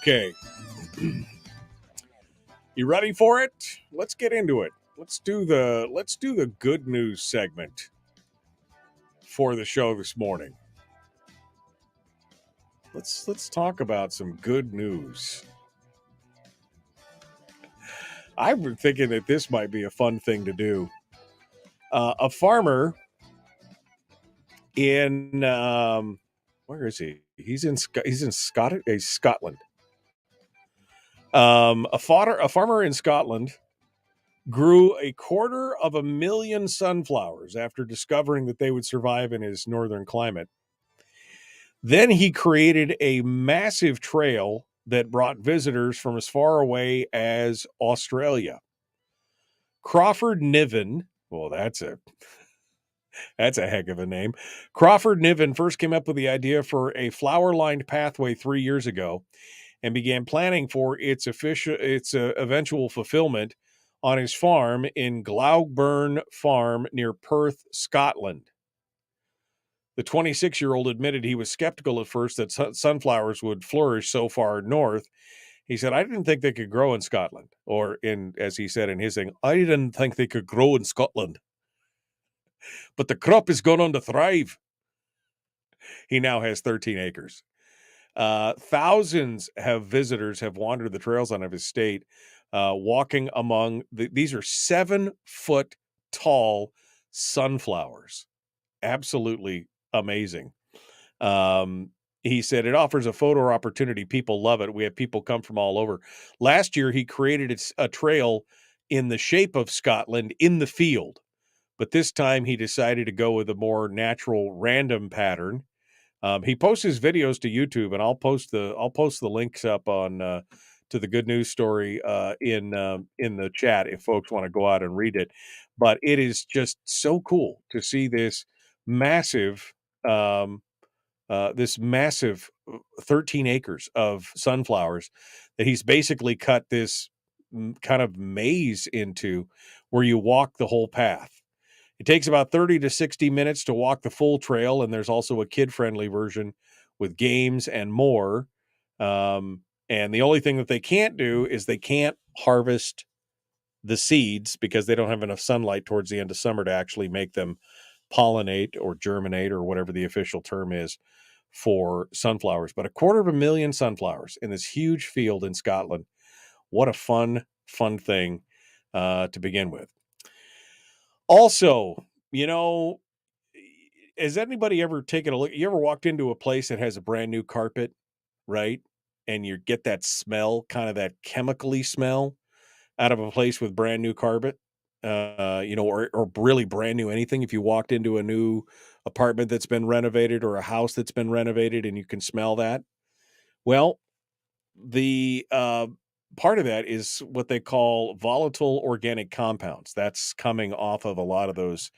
G: Okay. You ready for it? Let's get into it. Let's do the good news segment for the show this morning. Let's talk about some good news. I've been thinking that this might be a fun thing to do. A farmer in where is he? He's in Scotland. A farmer in Scotland grew 250,000 sunflowers after discovering that they would survive in his northern climate. Then he created a massive trail that brought visitors from as far away as Australia. Crawford Niven, well, that's a heck of a name. Crawford Niven first came up with the idea for a flower-lined pathway 3 years ago and began planning for its eventual fulfillment on his farm in Glauburn Farm near Perth, Scotland. The 26-year-old admitted he was skeptical at first that sunflowers would flourish so far north. He said, I didn't think they could grow in Scotland. Or, as he said in his thing, I didn't think they could grow in Scotland. But the crop is going on to thrive. He now has 13 acres. Thousands of visitors have wandered the trails on his estate, walking among these are 7-foot tall sunflowers. Absolutely amazing. He said it offers a photo opportunity. People love it. We have people come from all over. Last year, he created a trail in the shape of Scotland in the field, but this time he decided to go with a more natural, random pattern. He posts his videos to YouTube, and I'll post the links up on to the good news story in the chat if folks want to go out and read it. But it is just so cool to see this massive this massive 13 acres of sunflowers that he's basically cut this kind of maze into where you walk the whole path. It takes about 30 to 60 minutes to walk the full trail, and there's also a kid-friendly version with games and more. And the only thing that they can't do is they can't harvest the seeds because they don't have enough sunlight towards the end of summer to actually make them pollinate or germinate or whatever the official term is for sunflowers. But 250,000 sunflowers in this huge field in Scotland. What a fun thing to begin with. Also, has anybody ever taken a look? You ever walked into a place that has a brand new carpet, right? And you get that smell, kind of that chemically smell out of a place with brand new carpet, or really brand new anything. If you walked into a new apartment that's been renovated or a house that's been renovated and you can smell that. Well, the part of that is what they call volatile organic compounds. That's coming off of a lot of those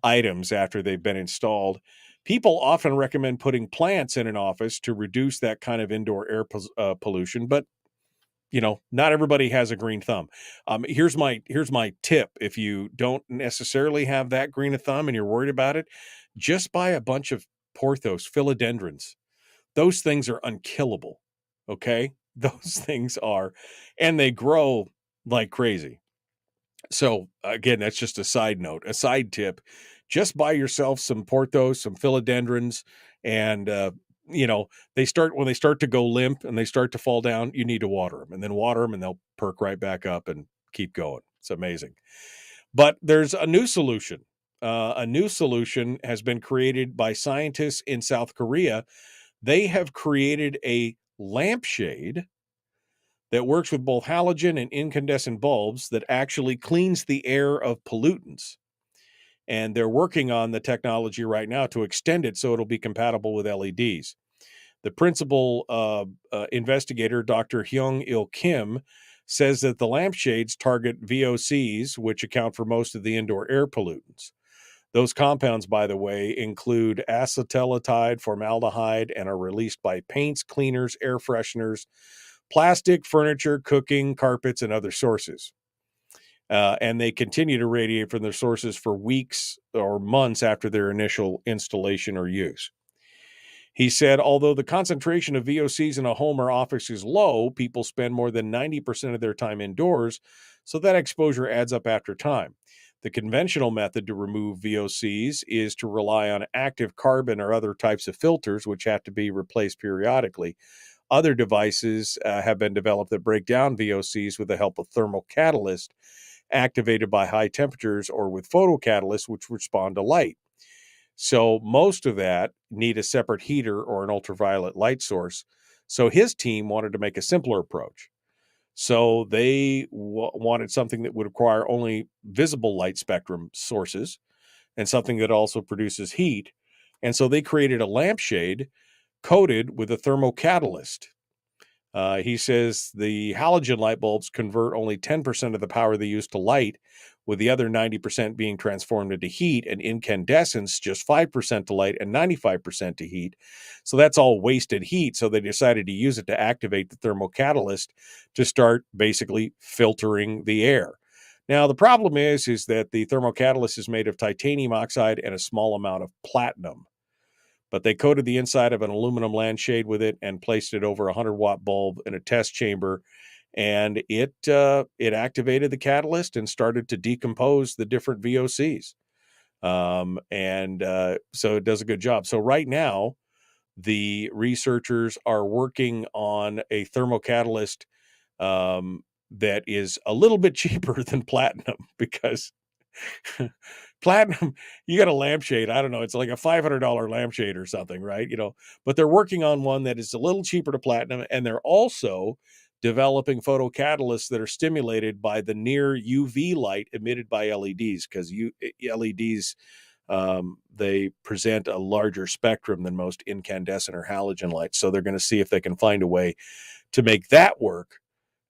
G: items after they've been installed. People often recommend putting plants in an office to reduce that kind of indoor air pollution, but not everybody has a green thumb. Here's my tip. If you don't necessarily have that green thumb and you're worried about it, just buy a bunch of pothos, philodendrons. Those things are unkillable. Okay? Those things are, and they grow like crazy. So again, that's just a side note, a side tip. Just buy yourself some pothos, some philodendrons, and when they start to go limp and they start to fall down, you need to water them, and then water them, and they'll perk right back up and keep going. It's amazing. But there's a new solution. A new solution has been created by scientists in South Korea. They have created a lampshade that works with both halogen and incandescent bulbs that actually cleans the air of pollutants. And they're working on the technology right now to extend it so it'll be compatible with LEDs. The principal investigator, Dr. Hyung-Il Kim, says that the lampshades target VOCs, which account for most of the indoor air pollutants. Those compounds, by the way, include acetaldehyde, formaldehyde, and are released by paints, cleaners, air fresheners, plastic, furniture, cooking, carpets, and other sources. And they continue to radiate from their sources for weeks or months after their initial installation or use. He said, although the concentration of VOCs in a home or office is low, people spend more than 90% of their time indoors, so that exposure adds up after time. The conventional method to remove VOCs is to rely on active carbon or other types of filters, which have to be replaced periodically. Other devices have been developed that break down VOCs with the help of thermal catalysts activated by high temperatures or with photocatalysts, which respond to light. So most of that need a separate heater or an ultraviolet light source. So his team wanted to make a simpler approach. So they wanted something that would require only visible light spectrum sources and something that also produces heat. And so they created a lampshade coated with a thermocatalyst. He says the halogen light bulbs convert only 10% of the power they use to light, with the other 90% being transformed into heat, and incandescents just 5% to light and 95% to heat. So that's all wasted heat. So they decided to use it to activate the thermocatalyst to start basically filtering the air. Now, the problem is that the thermocatalyst is made of titanium oxide and a small amount of platinum. But they coated the inside of an aluminum lampshade with it and placed it over a 100-watt bulb in a test chamber, and it activated the catalyst and started to decompose the different VOCs. So it does a good job. So right now, the researchers are working on a thermocatalyst that is a little bit cheaper than platinum because platinum, you got a lampshade. I don't know. It's like a $500 lampshade or something, right? But they're working on one that is a little cheaper to platinum. And they're also developing photocatalysts that are stimulated by the near UV light emitted by LEDs, because LEDs, they present a larger spectrum than most incandescent or halogen lights. So they're going to see if they can find a way to make that work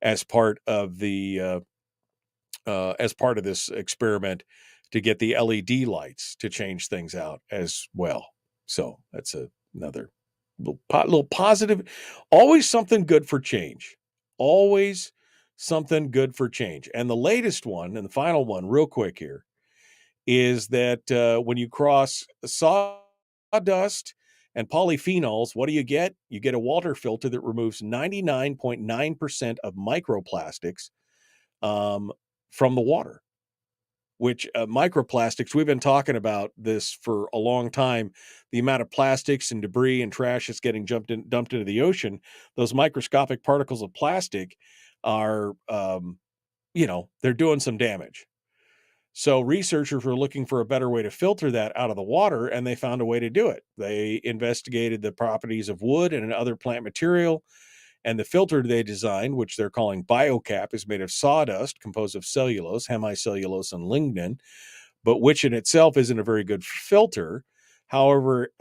G: as part of the this experiment, to get the LED lights to change things out as well. So that's another little positive, always something good for change. Always something good for change. And the latest one, and the final one, real quick here, is that when you cross sawdust and polyphenols, what do you get? You get a water filter that removes 99.9% of microplastics from the water. Which microplastics, we've been talking about this for a long time, the amount of plastics and debris and trash that's getting dumped into the ocean. Those microscopic particles of plastic are, they're doing some damage. So researchers were looking for a better way to filter that out of the water, and they found a way to do it. They investigated the properties of wood and other plant material, and the filter they designed, which they're calling BioCap, is made of sawdust composed of cellulose, hemicellulose, and lignin, but which in itself isn't a very good filter. However,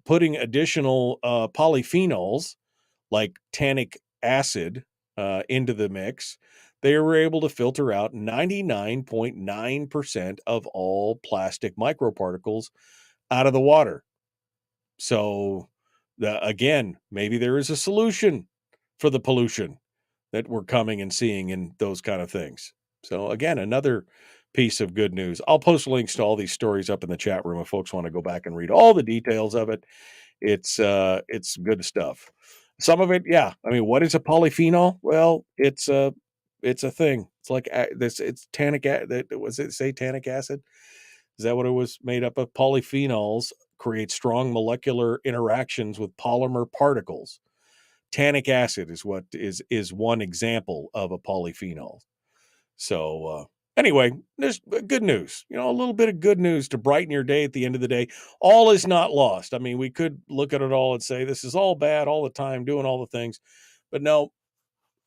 G: putting additional polyphenols like tannic acid into the mix, they were able to filter out 99.9% of all plastic microparticles out of the water. So, again, maybe there is a solution for the pollution that we're coming and seeing in those kind of things. So, again, another piece of good news. I'll post links to all these stories up in the chat room if folks want to go back and read all the details of it. It's good stuff. Some of it, yeah. I mean, what is a polyphenol? Well, it's a thing. It's like this. It's tannic. Was it say tannic acid? Is that what it was made up of? Polyphenols create strong molecular interactions with polymer particles. Tannic acid is what is one example of a polyphenol. So anyway, there's good news. A little bit of good news to brighten your day at the end of the day. All is not lost. I mean, we could look at it all and say this is all bad all the time, doing all the things, but no,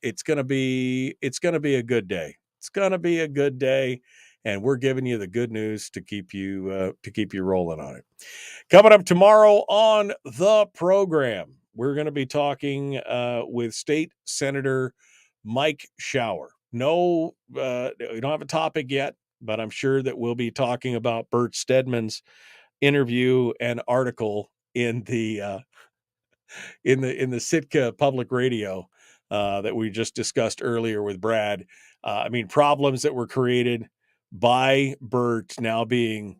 G: it's gonna be a good day. It's gonna be a good day. And we're giving you the good news to keep you rolling on it. Coming up tomorrow on the program, we're going to be talking with State Senator Mike Shower. No, we don't have a topic yet, but I'm sure that we'll be talking about Bert Stedman's interview and article in the Sitka Public Radio that we just discussed earlier with Brad. Problems that were created by Bert now being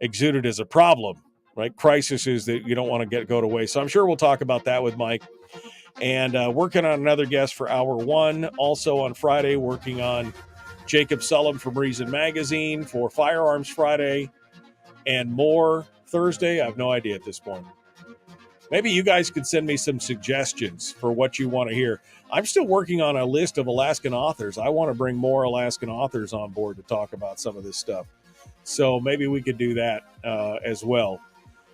G: exuded as a problem, right? Crises that you don't want to go to waste. So I'm sure we'll talk about that with Mike. And working on another guest for hour one. Also on Friday, working on Jacob Sullum from Reason Magazine for Firearms Friday and more. Thursday, I have no idea at this point. Maybe you guys could send me some suggestions for what you want to hear. I'm still working on a list of Alaskan authors. I want to bring more Alaskan authors on board to talk about some of this stuff. So maybe we could do that as well.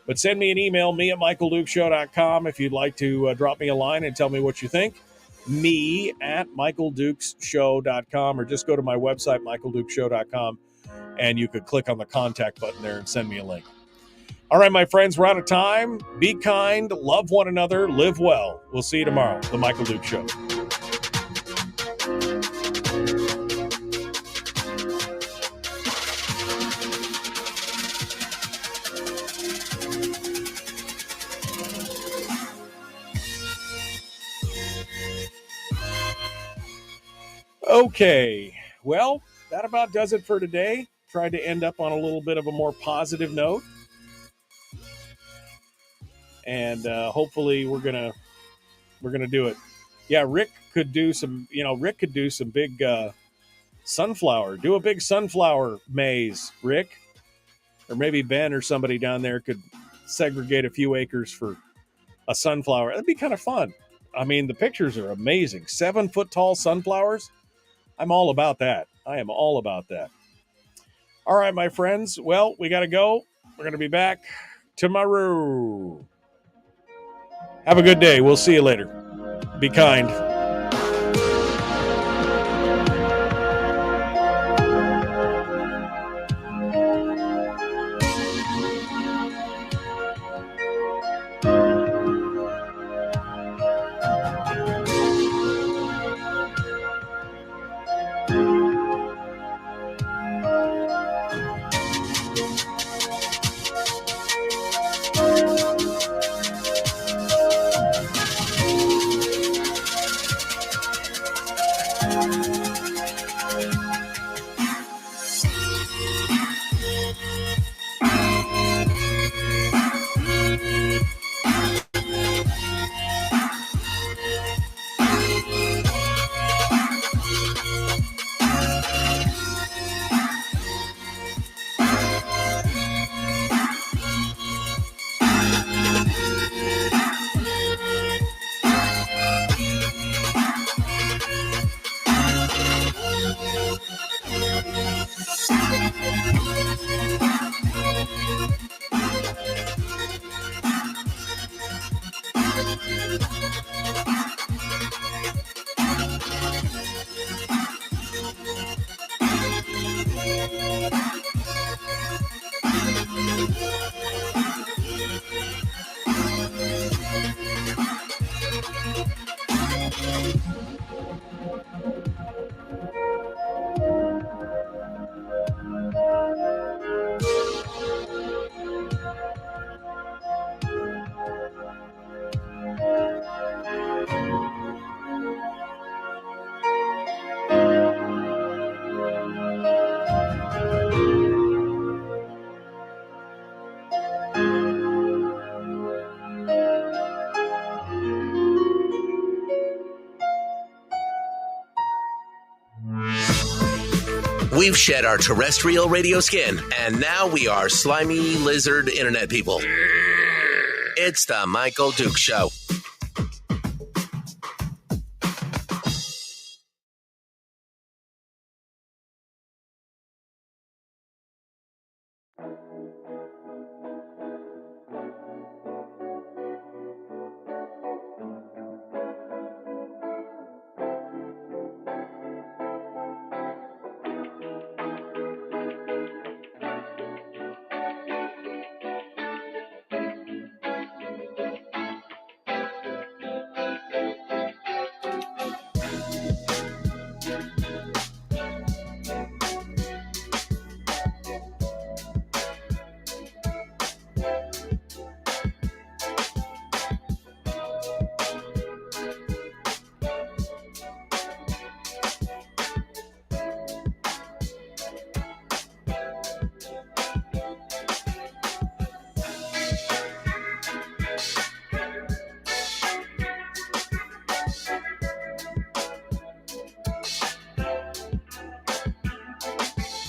G: But send me an email, me@michaeldukeshow.com, if you'd like to drop me a line and tell me what you think. me@michaeldukeshow.com, or just go to my website, michaeldukeshow.com, and you could click on the contact button there and send me a link. All right, my friends, we're out of time. Be kind, love one another, live well. We'll see you tomorrow. The Michael Duke Show. Okay, well, that about does it for today. Tried to end up on a little bit of a more positive note. And hopefully we're gonna do it. Yeah, Rick could do some big sunflower. Do a big sunflower maze, Rick, or maybe Ben or somebody down there could segregate a few acres for a sunflower. That'd be kind of fun. I mean, the pictures are amazing. 7-foot tall sunflowers. I'm all about that. I am all about that. All right, my friends. Well, we got to go. We're going to be back tomorrow. Have a good day. We'll see you later. Be kind.
A: We've shed our terrestrial radio skin, and now we are slimy lizard internet people. It's the Michael Dukes Show.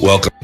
C: Welcome.